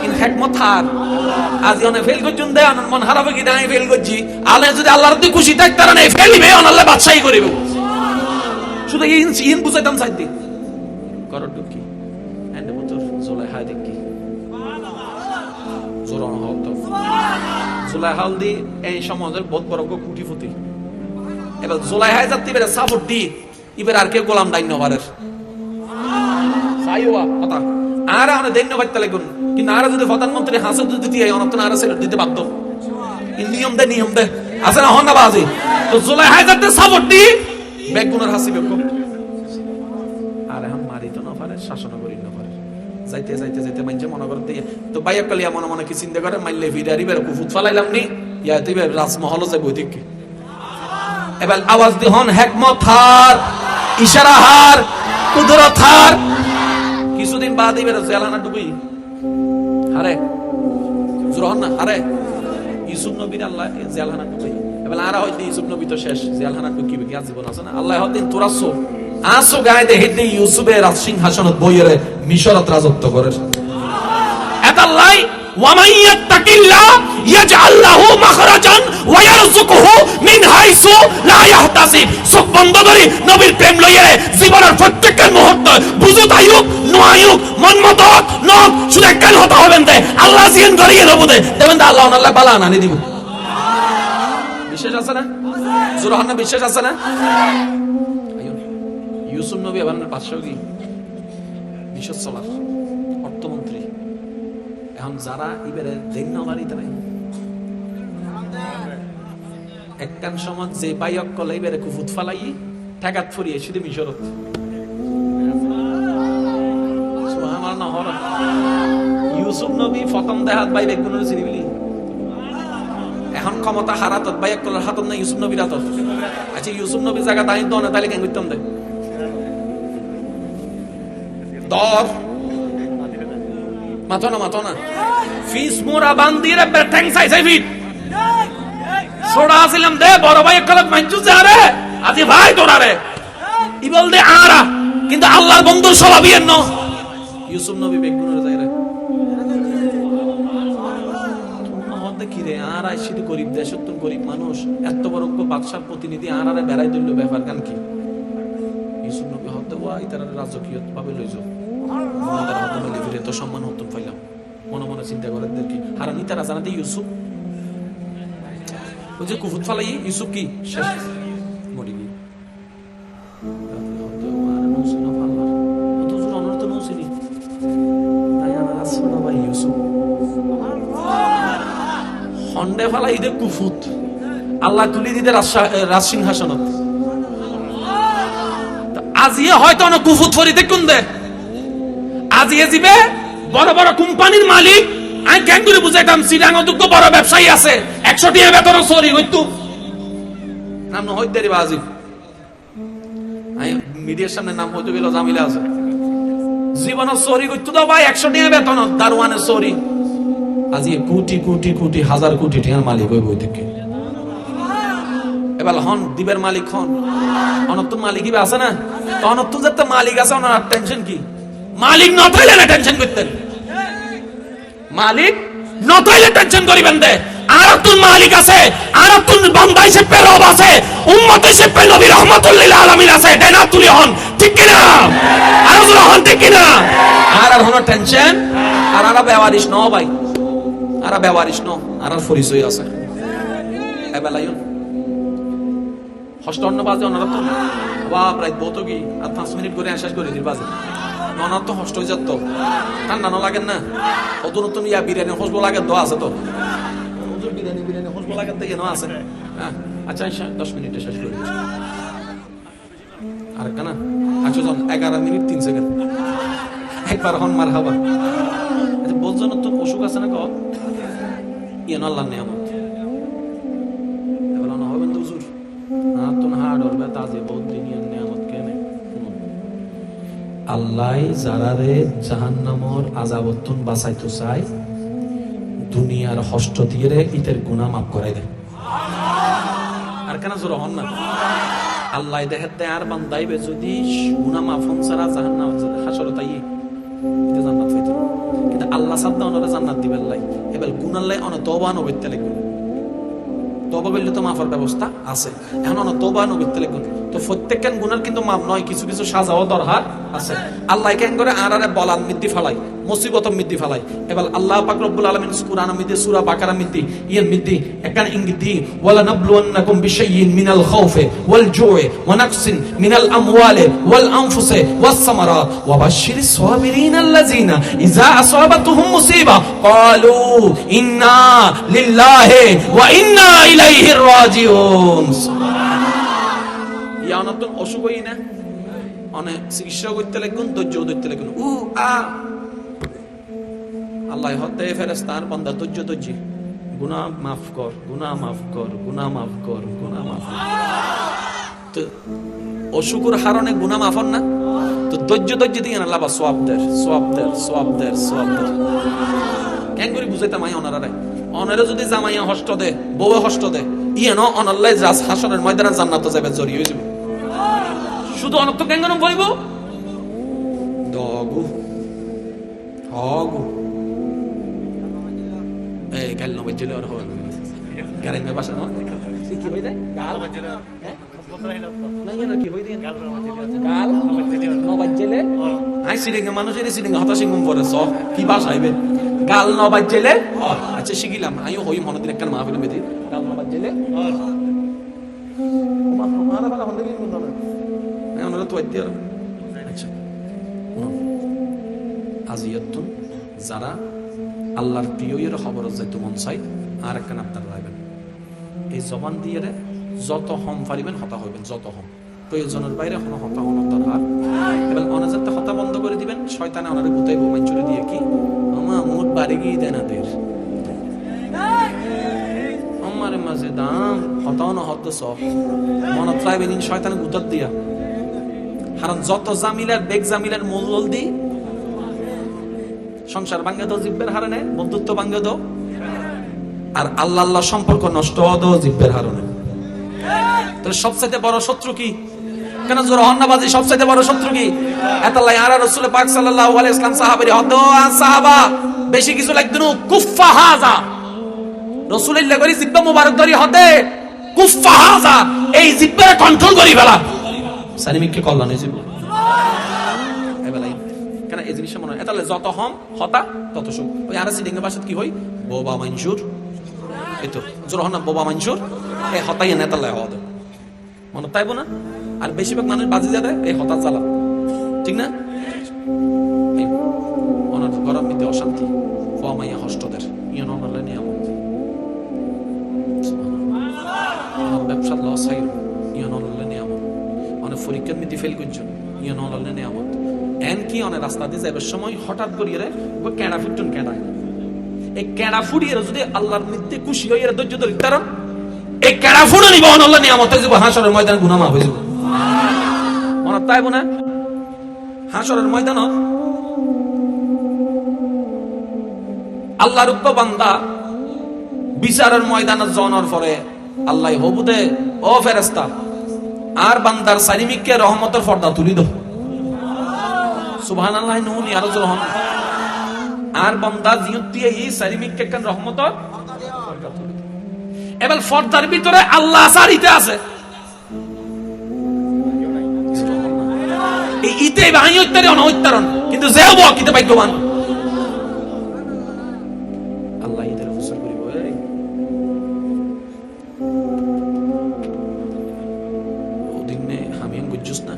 ইন হিকমত হার আজি অনে ফেল করছুন দে অন মন হারাবে কি নাই ফেল করছি আলে যদি আল্লাহর দি খুশি থাক তারা নাই ফেলিবে অন আল্লাহ বাদশাহী করিবে শুধু ইন বুঝাইতাম চাইতে করো ঢুকি এন্ড মত জুলাইহা দেখি জোরন হতো জুলাইহা দি এই সমাজের বহুত বড় কুটিপতি এবার জুলাইহা যাত্রী বেরে সাপোর্ট দি ইবের আর কে গোলাম দাইন্য পারের সাইওয়া কথা আর আমরা ধন্যবাদ লাগুন কিন্তু আর যদি প্রধানমন্ত্রী হাসে যদি দিয়ে অনতন আর সেটা দিতে বাধ্য নিয়ম দে আছে না হন্না বাজি তো জুলাইহা যাতে সাপোর্ট দি বেগুনের হাসিবে কো আর এখন মারি তো না পারে শাসন করি না পারে যাইতে যাইতে যাইতে মানছে মনে করে দিয়ে তো বাইয়া কলিয়া মনে মনে কি চিন্তা করে মাইলে ভিড়ারি বের কুফুত ফালাইলাম নি ইয়া দিবে রাজমহল যে বই দেখি এবার আওয়াজ দি হন হিকমত হার ইশারা হার কুদরত হার কিছুদিন বাদ এবার জেলখানা ঢুকি আরে জোরহন না আরে ইউসুফ নবীর আল্লাহ জেলখানা ঢুকি এবার আর হয়তো ইউসুফ নবী তো শেষ জেলখানা ঢুকিবে কি জীবন আছে না আল্লাহ হয়তো তোরাসো আসো গায়তে হেদে ইউসুফের রাজ সিংহাসনত বইরে মিশরত রাজত্ব করে এতাল্লাই ওয়া মান ইয়াত্তাকিল্লাহ ইয়াজআল লাহু মাখরাজান ওয়া ইয়ারযুকুহু মিন হাইসু লা ইয়াহতাসিব সব বন্ধ করে নবীর প্রেম লইয়ে জীবনের প্রত্যেকটা মুহূর্ত বুঝত আয়ুক নআয়ুক মনমত ন শুধু কেন হতে হবেন দে আল্লাহ জিন করিয়ে দেব দে দেবেন আল্লাহ আল্লাহ বালা আনি দিব বিশ্বাস আছে না সুবহান বিশ্বাস আছে না ইউসুফ নবী আবার বাদশা কি বিশ্বত চলার অর্থমন্ত্রী এখন যারা ইবারে দেন বাড়ি তাই একখান সমাজ যে বাইক কলে ইবারে কুফুত ফালাই ঠেকাত ফুরিয়ে শুধু মিশরত সুবহানাল্লাহ না হল ইউসুফ নবী প্রথম দেহাত বাই বেগুনের চিনিবিলি এখন ক্ষমতা হারাত বাইক কলার হাতত না ইউসুফ নবীর হাতত আচ্ছা ইউসুফ নবী জায়গা দাঁড়িয়ে তো না তাহলে কেন করতাম দে দর মাথো না ফিস মোরা বান্দিরে বেট্যাং সাইসাই ফিট সোডা আসিলাম দে বড় ভাই কলক মানজু যারে আজি ভাই তোরারে ই বল দে আরা কিন্তু আল্লাহর বন্ধুর স্বভাবই এন্ন ইউসুফ নবী বেগুনের যায়রে মহদ্দে কি রে আর আইছিদি গরিব দেশত তো গরিব মানুষ এত বড় বাদশার প্রতিনিধি আরারে বেড়াই দিল ব্যাপার গান কি ইউসুফ নবী হতে ওয়াই তার রাজকীয় ভাবে লইছো আমাদের হাতে মিলে ফিরে তো সম্মান হতো পাইলাম মনে মনে চিন্তা করে দেখি হারানি তারা জানাতে ইউসুফ ওই যে কুফুত ফালাই ইউসুফ কি শেষ মরি গিয়ে হন্ডে ফালাই দে কুফুত আল্লাহ তুলি দিতে রাজ সিংহাসনত আজিয়ে হয়তো অনেক কুফুত ফরিতে কোন দে আজিয়ে জিবে বড় বড় কোম্পানির মালিক আমি কেন করে বুঝাইতাম সিডাঙ্গ তো বড় ব্যবসায়ী আছে 100 টাকা বেতন সরি হইতো নাম ন হইতে রে বাজি আই মিডিয়ার সামনে নাম হইতো গেল জামিলা আছে জীবন সরি হইতো তো ভাই 100 টাকা বেতন দারওয়ানে সরি আজিয়ে কোটি কোটি কোটি হাজার কোটি টাকার মালিক হই বই থেকে এবার হন দিবের মালিক হন অনত্ত মালিকই আছে না তো অনত্ত যেতে মালিক আছে ওনার টেনশন কি মালিক না থাকলে না টেনশন করতেন মালিক নতাইলে টেনশন করিবেন দে আর তুন মালিক আছে আর তুন বান্দা হিসেবে রব আছে উম্মত হিসেবে নবী রাহমাতুল লিল আলামিন আছে এটা না তুলি হন ঠিক কি না আর জোরে হন ঠিক কি না আর হন টেনশন আর ব্যবহারিস ন ভাই আর ব্যবহারিস ন আর পরিচয় আছে এবেলায়ন হস্ত অন্য বাজে অন্য তো বাপ রাত বহুত কি আর 5 মিনিট করে শেষ করে দিল বাজে নন তো হস্ত হয়ে যেত ঠান্ডা ন লাগেন না অত নতুন ইয়া বিরিয়ানি হসবো লাগে তো আছে তো বিরিয়ানি হসবো লাগে তো কেন আছে আচ্ছা 10 মিনিটে শেষ করে দিচ্ছি আর কেনা আচ্ছা 11 মিনিট 3 সেকেন্ড একবার হন মার হাবা আচ্ছা বলছো নতুন অসুখ আছে না ক ইয়ান আল্লাহ নিয়ামত এবার না হবেন তো হুজুর তুন হাড় ওর তাজে বহুত দুনিয়ার নিয়ামত কেনে আল্লাহ যারারে জাহান্নামর আযাবতুন বাঁচাইতে চায় দুনিয়ার হষ্ট দিয়ে রে ইতের গুনাহ মাফ করাই দেয় আর কেন জোর হন না আল্লাহ দেখতে আর বান্দাইবে যদি গুনাহ মাফ হন ছাড়া জাহান্নাম হাসরে তাই এটা জান্নাত পাইতো কিন্তু আল্লাহ সাদ্দা ওনারে জান্নাত দিবেন লাই এবার গুনাহ লাই অন তওবা নবিতে লাগবে তওবা করলে তো মাফের ব্যবস্থা আছে এখন অন তওবা নবিতে লাগবে তো প্রত্যেকখান গুনার কিন্তু মাপ নয় কিছু কিছু সাজাও দরকার আছে আল্লাহ কেন করে আরারে বলান মিদ্দি ফালাই মুসিবত মিদ্দি ফালাই এবার আল্লাহ পাক রব্বুল আলামিন কুরআন মিদ্দি সূরা বাকারা মিদ্দি ইয়ান মিদ্দি একখান ইঙ্গিত দি ওয়ালা নাবলুওয়ান্নাকুম বিশাইইন মিনাল খাউফি ওয়াল জু'i ওয়া নাকসিন মিনাল আমওয়ালি ওয়াল আনফুসি ওয়াস সামারাত ওয়া বাশশিরিস সাবিরিন আল্লাযিনা ইযা আসাবাতুহুম মুসিবা ক্বালু ইন্না লিল্লাহি ওয়া ইন্না ইলাইহি রাজিউন নতুন অসুখ হই না অনেক চিকিৎসা করতে লাগুন ধৈর্য ধরতে লাগুন আল্লাহ হতে ফেরেশতার বান্দা ধৈর্য গুনাহ মাফ কর গুনাহ মাফ কর গুনাহ মাফ কর গুনাহ মাফ তো অসুখের হারণে গুনাহ মাফ হন না তো ধৈর্য দিয়ে আল্লাহ বা সওয়াব দের কেন করে বুঝাইতাম আই অনারে যদি জামাইয়া হষ্ট দে বউ হষ্ট দে ইয়েন অনাল্লাহ হাসরের ময়দানে জান্নাতে যাবে জড়িয়ে হয়ে যাবে শুধু অনর্থ কেন বলবো দগু হগু এই গাল নবে জেলে আর হবে গারেন মে বাসা না কি হই যায় গাল বাজে না না কি হই দেন গাল নবে জেলে আই সিলিং মানুষের সিলিং হতাশি ঘুম পড়ে সব কি বাস আইবে গাল নবে জেলে আচ্ছা শিখিলাম আইও হই মনে দিন একটা মাহফিল মেদি গাল নবে জেলে মারা বালা হন্ডে কি মনে না আমরা তো আইতে আর আচ্ছা আজিয়াতুন যারা আল্লাহর প্রিয়ের খবর যাইতে মন চাই আর একখান আপনারা রাখবেন এই জবান দিয়ে যত হম পারিবেন হতা হইবেন যত হম প্রয়োজনের বাইরে কোনো হতা হন দরকার এবার অনাজাতে হতা বন্ধ করে দিবেন শয়তানে ওনারে গুতাইব মাঞ্চুরি দিয়ে কি আমা মুড বাড়ি গিয়ে দেন আদের আমারে মাঝে দাম হতাও না হত সব মনত চাইবেন শয়তানে গুতাত দিয়া কারণ যত জামিলার বেগ জামিলার মূল দি সংসার ভাঙ্গে দাও জিব্বের হারানে বন্ধুত্ব ভাঙ্গে দাও আর আল্লাহ সম্পর্ক নষ্ট দাও জিব্বের হারানে তাহলে সবচেয়ে বড় শত্রু কি কেন জোর হন্নাবাজি সবচেয়ে বড় শত্রু কি এতাল্লাহ আর রাসূল পাক সাল্লাল্লাহু আলাইহি ওয়াসাল্লাম সাহাবারে হদ সাহাবা বেশি কিছু লাগদনু কুফফা হাযা রাসূলুল্লাহ করি জিব্বা মুবারক ধরি হদে কুফফা হাযা এই জিব্বারে কন্ট্রোল করি ফেলা সানিমিককে কল্যাণে জীব এবেলাই কেন এই জিনিসটা মনে হয় তাহলে যত হম হতা তত সুখ ওই আর সিডিং এর ভাষাত কি হই বোবা মঞ্জুর এই তো জোর হন না বোবা মঞ্জুর এই হতাই না তাহলে হদ মনে তাইবো না আর বেশিরভাগ মানুষ বাজি যাবে এই হতা চালা ঠিক না এই অনাথ গরম মিতে অশান্তি ফমাইয়া হষ্টদের ইয়ন অনলাইন নিয়ামত সুবহানাল্লাহ ব্যবসা লস হয় ইয়ন অনলাইন নিয়ামত পরীক্ষার মিতি ফেল করছেন ইয়ে নলালে নিয়ামত এন কি অনেক রাস্তা দিয়ে যাবার সময় হঠাৎ করিয়ে কেডা ফুটন কেডা এই কেডা ফুটিয়ে যদি আল্লাহর মিথ্যে খুশি হয়ে ধৈর্য ধরি কারণ এই কেডা ফুটো নিব অনল্লাহ নিয়ামত হয়ে যাব হাসরের ময়দান গুনাহ মাফ হয়ে যাব মনে তাইব না হাসরের ময়দান আল্লাহর উক্ত বান্দা বিচারের ময়দানে জনার পরে আল্লাহ হবুদে ও ফেরেশতা আর বান্দার সালিমিককে রহমতের পর্দা তুলি দাও সুবহানাল্লাহ নুনি আর জোরহন আর বান্দা জিয়তি এই সারিমিক কেন রহমত এবার ফরদার ভিতরে আল্লাহ সারিতে আছে এই ইতে ভাই হইতারে অনহত্যারণ কিন্তু যেও বকিতে ভাগ্যবান আল্লাহ ইদের ফুসল করিব এই ওদিনে আমি গুজ্জুস না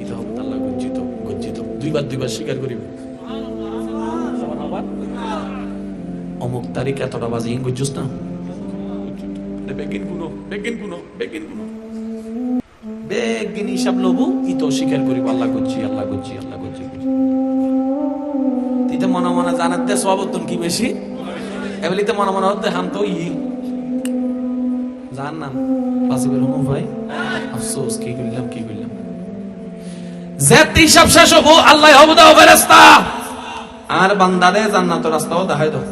এটা হবে আল্লাহ গজ্জিত দুইবার স্বীকার করিব অমুক তারিখ এতটা বাজে গুজ্জুস না বেগিন গুনো বেগিন হিসাব লবু ইতো স্বীকার করিব আল্লাহ গজ্জি তিতে মনে মনে জানাতে সবাবতন কি বেশি এবেলিতে মনে মনে হতে হাম তো জান নাম পাসিবেল হনু ভাই আফসোস কি করলাম যেতে হিসাব শেষ হবো আল্লাহ হবো দাও ফেরেশতা আর বান্দারে জান্নাতের রাস্তাও দেখাই দাও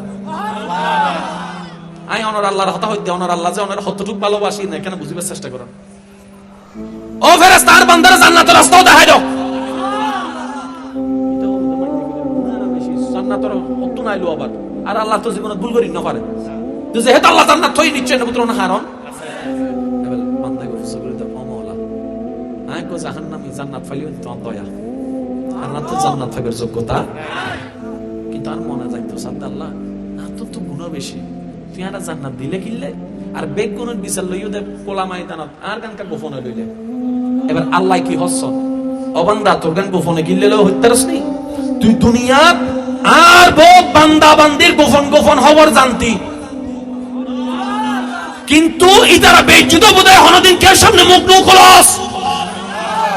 আই অনর আল্লাহর হতা হইতে অনর আল্লাহ যে অনর হতটুক ভালোবাসি না কেন বুঝিবার চেষ্টা করো ও ফেরেশতা আর বান্দারে জান্নাতের রাস্তাও দেখাই দাও জান্নাতের অত নাইলো আবার আর আল্লাহ তো জীবনে ভুল করি না পারে তো যেহেতু আল্লাহ জান্নাত থই নিচ্ছে না পুত্র না হারন এবার বান্দা গো সুবরিত মাওলা আই কো জাহান্নামী জান্নাত ফালিও তো দয়া আল্লাহ তো জান্নাত পাবার যোগ্যতা কিন্তু আর মনে যাইতো সাদ্দাল্লাহ না তো গুনাহ বেশি তুই আর জান্নাত দিলে কিল্লে আর বেগুনের বিচার লইও দে কোলা ময়দানত আর গানকা গোপনে লইলে এবার আল্লাহ কি হচ্ছে অবান্দা তোর গান গোপনে কিল্লেও হইতারস নি তুই দুনিয়াত আর বহুত বান্দা বান্দির গোপন খবর জানতি কিন্তু ইতারা বেইজ্জত বোধহয় হনদিন কে সামনে মুখ নো খলস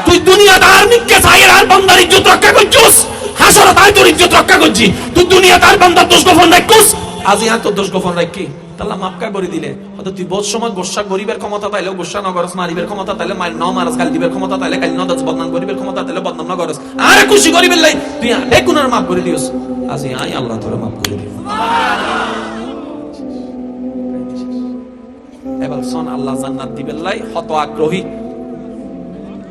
তুই দুনিয়াত আর নিকে চাইর আর বান্দার ইজ্জত রক্ষা করছস হাসরত আই তোর ইজ্জত রক্ষা করছি তুই দুনিয়াত আর বান্দার দোষ গোপন রাখছস আজি আর তোর দোষ গোপন রাখি আল্লাহ মাফকা করে দিলে হয়তো তুই বহুত সময় গোসা গরিবের ক্ষমতা তাইলেও গোসা নগরস মারিবের ক্ষমতা তাইলে মার ন মারাস গাল দিবের ক্ষমতা তাইলে গাল নদাস বদনাম গরিবের ক্ষমতা তাইলে বদনাম নগরস আরে খুশি গরিবের লাই তুই বেগুনের মাফ করে দিওস আজি আই আল্লাহ তোরে মাফ করে দিও এবার সন আল্লাহ জান্নাত দিবেন লাই হত আগ্রহী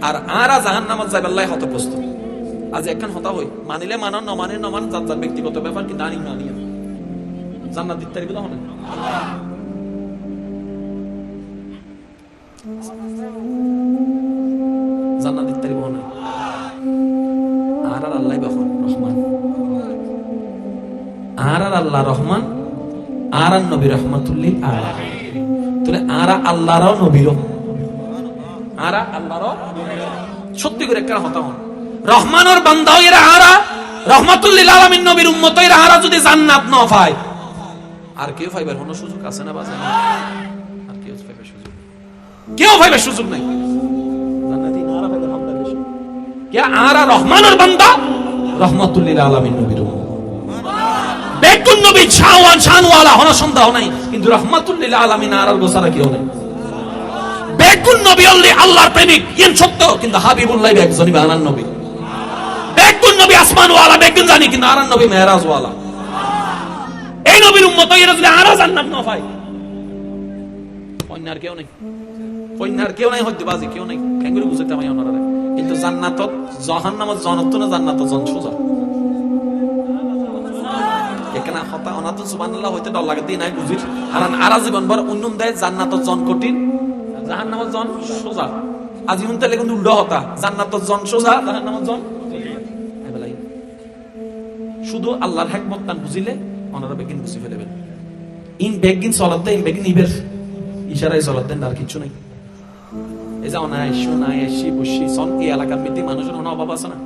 আর আরা জাহান্নামত যাইবার লাই হত প্রস্তুত আজ একখান হতা হই মানিলে মানন ন মানে ন মান যার ব্যক্তিগত ব্যাপার কি দানি মানিয়া জান্নাত দিতে পারবে না জান্নাত দিতে পারবে না আর আল্লাহ রহমান আর আল্লাহ রহমান আর নবী রহমাতুল্লিল আলামিন তাহলে আর আল্লাহরও নবীরও আর আল্লাহরও সত্যি করে একটা হতা হন রহমানের বান্দা এরা আরা রহমাতুল্লিল আলামিন নবীর উম্মত এরা আরা যদি জান্নাত না পায় আর কেউ পাইবার কোনো সুযোগ আছে না বাজে আর কেউ পাইবার সুযোগ নাই জান্নাতি নারা পাইবার হামদা বেশি কে আরা রহমানের বান্দা রহমাতুল্লিল আলামিন নবীর বেকুন নবী শানওয়ালা হন সন্দেহ নাই কিন্তু রহমাতুল্লিল আলামিন আরার গোসারা কেউ নাই বেকুন নবী আল্লাহর প্রেমিক ইন সত্য কিন্তু হাবিবুল্লাহ একজনই বানান নবী বেকুন নবী আসমানওয়ালা বেকুন জানি কিন্তু আরার নবী মেরাজওয়ালা এই নবীর উম্মত এরা যদি আরা জান্নাত না পায় কন্যার কেউ নাই হইতে বাজি কেউ নাই কেঙ্গুরি বুঝাইতে হয় ওনারা কিন্তু জান্নাতত জাহান্নামত জান্নাত না জান্নাত জন সোজা এখানে হতা অনাত সুবহানাল্লাহ হইতে ডর লাগে দিন নাই বুঝির কারণ আরা জীবন ভর উন্নন দেয় জান্নাতত জন কঠিন জাহান্নামত জন সোজা আজি হুনতে লাগে কিন্তু উল্টো হতা জান্নাতত জন সোজা জাহান্নামত জন এবেলাই শুধু আল্লাহর হিকমত তান বুঝিলে ওনারা বেগিন বুঝি ফেলবেন ইন বেগিন চলাতে ইন বেগিন ইবের ইশারায় চলাতে আর কিছু নাই এই যে অনায় শোনায় এসি বসি সন এই এলাকার মধ্যে মানুষের কোনো অভাব আছে না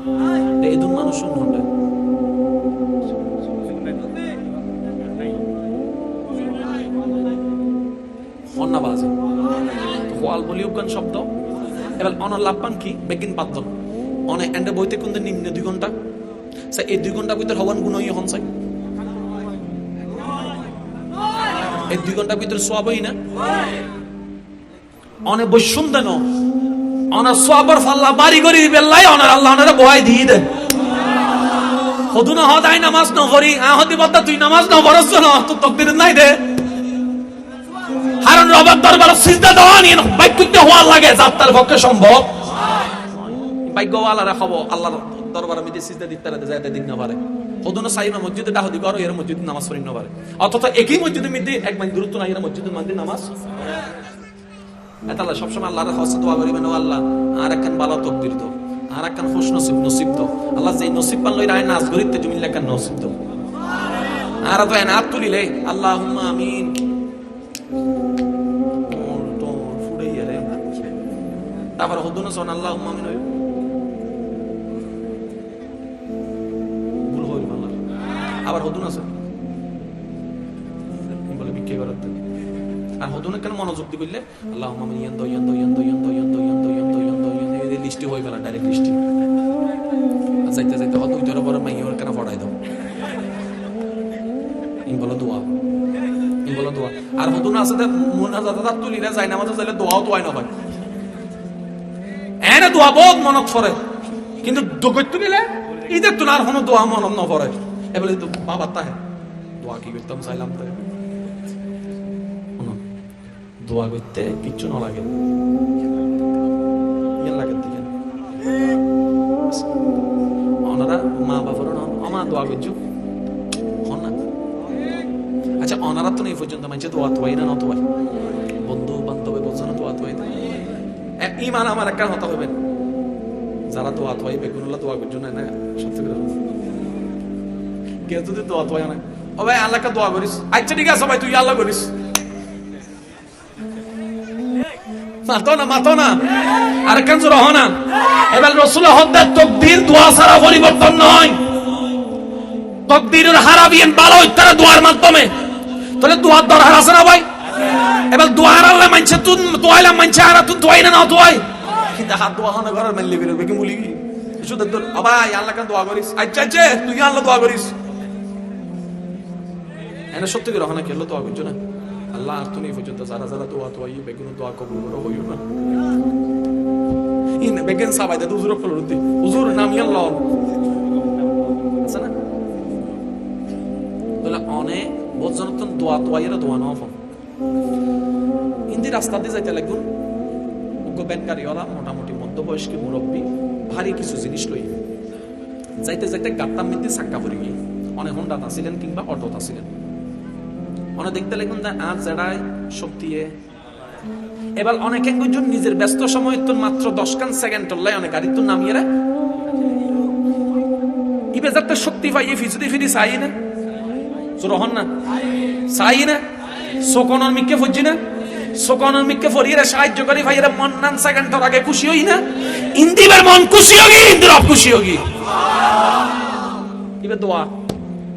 এদুন মানুষ শুনবে অন্না বাজে হোয়াল বলিও কোন শব্দ এবার অনার লাভবান কি বেগিন পাঁচজন অনেক এন্ডে বইতে কোন নিম্ন 2 ঘন্টা এই 2 ঘন্টা ভিতর হওয়ান গুণ হন চাই এই 2 ঘন্টার ভিতরে সওয়াবই না অনেক বৈষুন দেন অনার সওয়াবর ফাল্লা বাড়ি করি বেল্লাই অনার আল্লাহ ওনারে ভয় দিয়ে দেন হদুনা হদাই নামাজ ন করি আহতি বদ্দা তুই নামাজ ন পড়ছ না তো তাকবীর নাই দে হারন রবার দরবার সিজদা দেওয়া নিয়ে বাইক করতে হওয়া লাগে যাত্রার পক্ষে সম্ভব ভাগ্যওয়ালারা খাবো আল্লাহর দরবারে মিতে সিজদা দিতে যাইতে দিন না পারে হদুনা সাইনা মসজিদে ডাহদি করো এর মসজিদে নামাজ পড়ি না পারে, অথচ একই মসজিদের মধ্যে এক মাইল দূরত্ব নাই এর মসজিদের মধ্যে নামাজ। তাহলে সবসময় আল্লাহর কাছে দোয়া করিবেন, ও আল্লাহ আর একখান ভালো তকদির দাও, আর একখান খুশ নসিব দাও। আল্লাহ যেই নসিব পান লই রায় নাচ গরিতে জমিন একখান নসিব দাও। আর তো এন হাত তুলিলে আল্লাহুম্মা আমিন তো ফুড়ে গেলে তারপর হদুনা সোন আল্লাহুম্মা আমিন হই ভুল হইল আল্লাহ। আবার হদুন আছে বলে বিক্রি করার তো, আর হদুনে কেন মনোযোগ দি করলে আল্লাহুম্মা আমিন ইয়ান দো ইয়ান দো ইয়ান দো ইয়ান দো ইয়ান দো ইয়ান দো ইয়ান দো ইয়ান দো ইয়ান দো, এই লিস্টে হই গেল ডাইরেক্ট লিস্টে। যাইতে যাইতে হদ উইতর পরে মাইয়র কেন পড়াই দাও, বলো দোয়া, বলো দোয়া। আর হদুন আছে মুনাজাত তুলি না যায় নামাজে যাইলে দোয়াও দোয়াই না হয়, এনে দোয়া বহুত মনত পড়ে, কিন্তু দগত নিলে ঈদের তো আর কোনো দোয়া মনত না পড়ে। এবারে তো বাবা তাহে দোয়া কি করতাম চাইলাম তো দোয়া করতে কিচ্ছু না লাগে, ইয়ে লাগে দেখেন ওনারা মা বাবার আমার দোয়া করছো না। আচ্ছা অনারা তো নেই পর্যন্ত মানছে দোয়া তোয়াই না তোয়াই, বন্ধু বান্ধবে বলছে না দোয়া তোয়াই। ইমান আমার একটা হতা হইবেন যারা দোয়া তোয়াই বেগুনুল্লাহ দোয়া করছো না, সত্যি করে কেউ যদি দোয়া তোয়াই না, ও ভাই আল্লাহকে দোয়া করিস, আচ্ছা ঠিক আছে ভাই তুই আল্লাহ করিস, মাতো না আর কেন রহ না। এবার রাসূল হদ্দার তাকদীর দোয়া ছাড়া পরিবর্তন নয়, তাকদীরের হারাবিয়েন ভালো তারা দোয়ার মাধ্যমে, তাহলে দোয়ার দরকার আছে না ভাই। এবার দোয়ার আল্লাহ মানছে তুই দোয়াইলা মানছে আর তুই দোয়াই না দোয়াই, কিন্তু হাত দোয়া হনে ঘরের মানলি বেরোবে কি মুলি কি শুধু ভাই আল্লাহ কেন দোয়া করিস, আচ্ছা আচ্ছা তুই আল্লাহ দোয়া করিস, এনে সত্যি করে হনে কেলো দোয়া করছো না আল্লাহ আর তুমি পর্যন্ত যারা যারা দোয়া তোয়াই বেগুন দোয়া কবুল করো হইও না। ইন বেগুন সাবাই দে হুজুর ফলরতি হুজুর নাম আল্লাহ আছে না, তাহলে অনেক বজনতন দোয়া তোয়াইরা দোয়া না ফোন ইন্দি রাস্তা দিয়ে যাইতে লাগুন ওগো ব্যানকারিওয়ালা মোটামুটি মধ্যবয়স্ক মুরব্বী ভারী কিছু জিনিস লই যাইতে যাইতে গাত্তার মধ্যে সাক্কা পড়ে গিয়ে অনেক হোন্ডাত আসিলেন কিংবা অটোত আসিলেন, অনেক দেখতে লাগুন আর যারাই শক্তি। এবার অনেকে নিজের ব্যস্ত সময় তো মাত্র 10 সেকেন্ড লাই অনেক গাড়ি তো নামিয়ে রে ইবে যাতে শক্তি পাইয়ে ফিজুদি ফিরি চাই না রহন না চাই না সোকনের মিকে ফুজি না সোকনের মিকে ফরিয়ে সাহায্য করি ভাই এরা মন নান সেকেন্ড তোর আগে খুশি হই না ইন্দিবের মন খুশি হোগি ইন্দির অফ খুশি হোগি ইবে দোয়া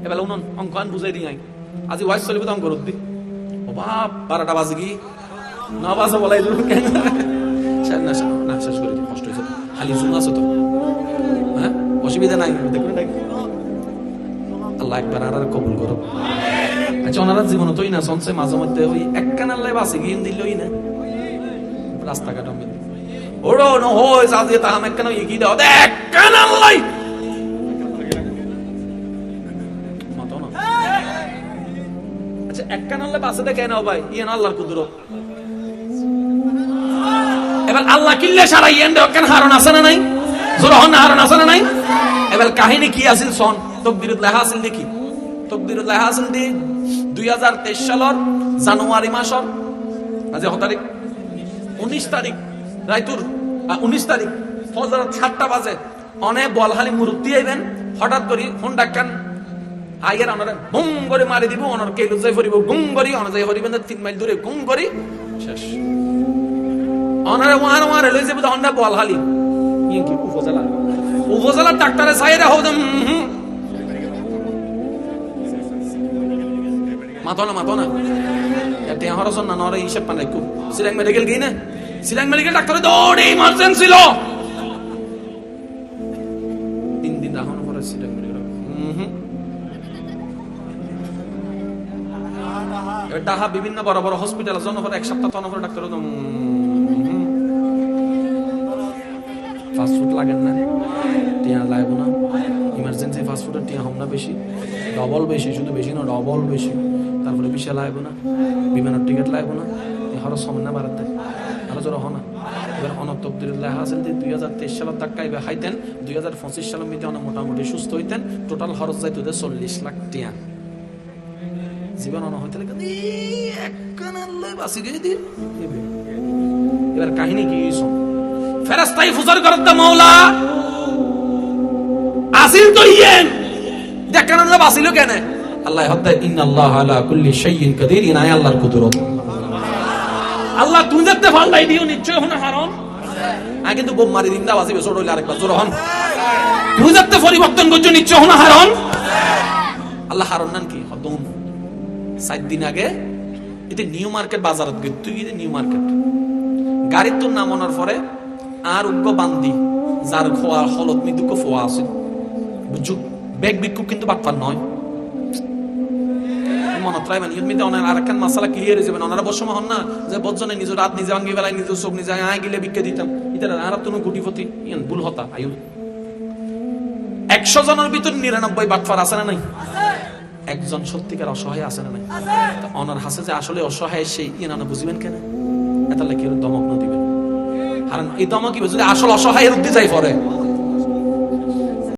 এবার উনন অঙ্কন বুঝাই দিই আজি ওয়াইস চলিব তো অঙ্ক রুদ্দি ও বাপ 12টা বাজে কি 9 বাজে বলাই দিল কেন না শেষ করে দিই কষ্ট হয়েছে খালি জুম আছে তো হ্যাঁ অসুবিধা নাই দেখুন আল্লাহ একবার আর কবুল করো। আচ্ছা ওনারা জীবন তোই না শুনছে মাঝে মধ্যে ওই এক কানাল্লাই বাসে গিয়ে দিলই না রাস্তাঘাট ওড়ো ন হয় সাজে তা আমি কেন এগিয়ে দাও এক কানাল্লাই মাতো না। আচ্ছা এক কানাল্লাই বাসে দেখে নাও ভাই ইয়ে না আল্লাহর কুদরত। এবার আল্লাহ কিল্লে সারা ইয়েন দেও কেন হারণ আছে না নাই জোরহন হারণ আছে না নাই। এবার কাহিনী কি আছিল সন তকদিরত লেখা আছিল দেখি তকদিরত লেখা আছিল দি 2023 সালের জানুয়ারি মাসের আজ কত তারিখ 19 তারিখ রাইতুর 19 তারিখ ফজর 7টা বাজে অনে বলহালি মুরুতি আইবেন হঠাৎ করি ফোন ডাকান আইয়ার অনরে গুম করে মারি দিব অনর কেলু যাই ফরিব গুম করি অন যাই হরিবেন 3 মাইল দূরে গুম করি শেষ অনরে ওয়ান ওয়ান লই যাবে অনরে বলহালি ইয়ে কি উপজেলা ডাক্তারে সাইরা হদম মাতো না এতে হরসন না নরে হিসাব পান রাখু সিলাং মেডিকেল গই না সিলাং মেডিকেল ডাক্তারে দৌড়ে ইমার্জেন্সি লো 3 দিন রাখনো পরে সিলাং মেডিকেল এটা বিভিন্ন বড় বড় হসপিটাল জন্য পরে এক সপ্তাহ তখন পরে ডাক্তার ফাস্ট ফুড লাগেন না টিয়া লাগবো না ইমার্জেন্সি ফাস্ট ফুডের টিয়া হম না বেশি ডবল বেশি শুধু বেশি না ডবল বেশি তারপরে বিশাল লাগবো না বিমানের টিকিট লাগবো না হরস সময় না বাড়াতে আরো জোর হ না এবার অনতকদিরুল্লাহ হাসিল দিয়ে 2023 সালের ধাক্কা এবার খাইতেন, 2025 সালের মধ্যে অনেক মোটামুটি সুস্থ হইতেন, টোটাল খরচ যাইতে 40 লাখ টাকা। জীবন অন হইতে লাগে বাসি গিয়ে দিয়ে। এবার কাহিনী কি ফেরেশতাই ফুজার করত মাওলা আসিল তো ইয়েন দেখেন না বাসিল কেন আল্লাহ হদ্দা ইন্নাল্লাহ আলা কুল্লি শাইইন কাদির, ইনায় আল্লাহর কুদরত। আল্লাহ তুমি দেখতে ফাল্লাই দিও নিশ্চয় হন হারন আগে কিন্তু বোম মারি দিন না বাসিবে ছোট হইলে আরেকবার জোর হন, তুমি দেখতে পরিবর্তন করছো নিশ্চয় হন হারন। আল্লাহ হারন নান কি হদম 7 দিন আগে এটা নিউ মার্কেট বাজারত গই, তুই এটা নিউ মার্কেট গাড়ির তোর নাম আনার পরে আর উগ্র বান্দি যার খোয়া হলত মৃদুক ফোয়া আছে বুঝছো, ব্যাগ বিক্ষোভ কিন্তু বাটপার নয় মনত রাই মানে ইউমিতে অনার আরেকখান মাসালা ক্লিয়ার হয়ে যাবেন। ওনারা বসমা হন না যে বজ্জনে নিজে রাত নিজে ভাঙ্গি বেলায় নিজে চোখ নিজে আয় গিলে বিক্কে দিতাম ইতারা আর তুমি কোটিপতি ইয়ান ভুল হতা আয়ু 100 জনের ভিতর 99 বাটফার আছে না নাই? একজন সত্যিকার অসহায় আছে না নাই? অনার হাসে যে আসলে অসহায় সেই ইয়ানা বুঝবেন কেন এটা লাগে দমক ন দিবেন, কারণ এই দমক কি যদি আসল অসহায়ের উদ্দে যাই পরে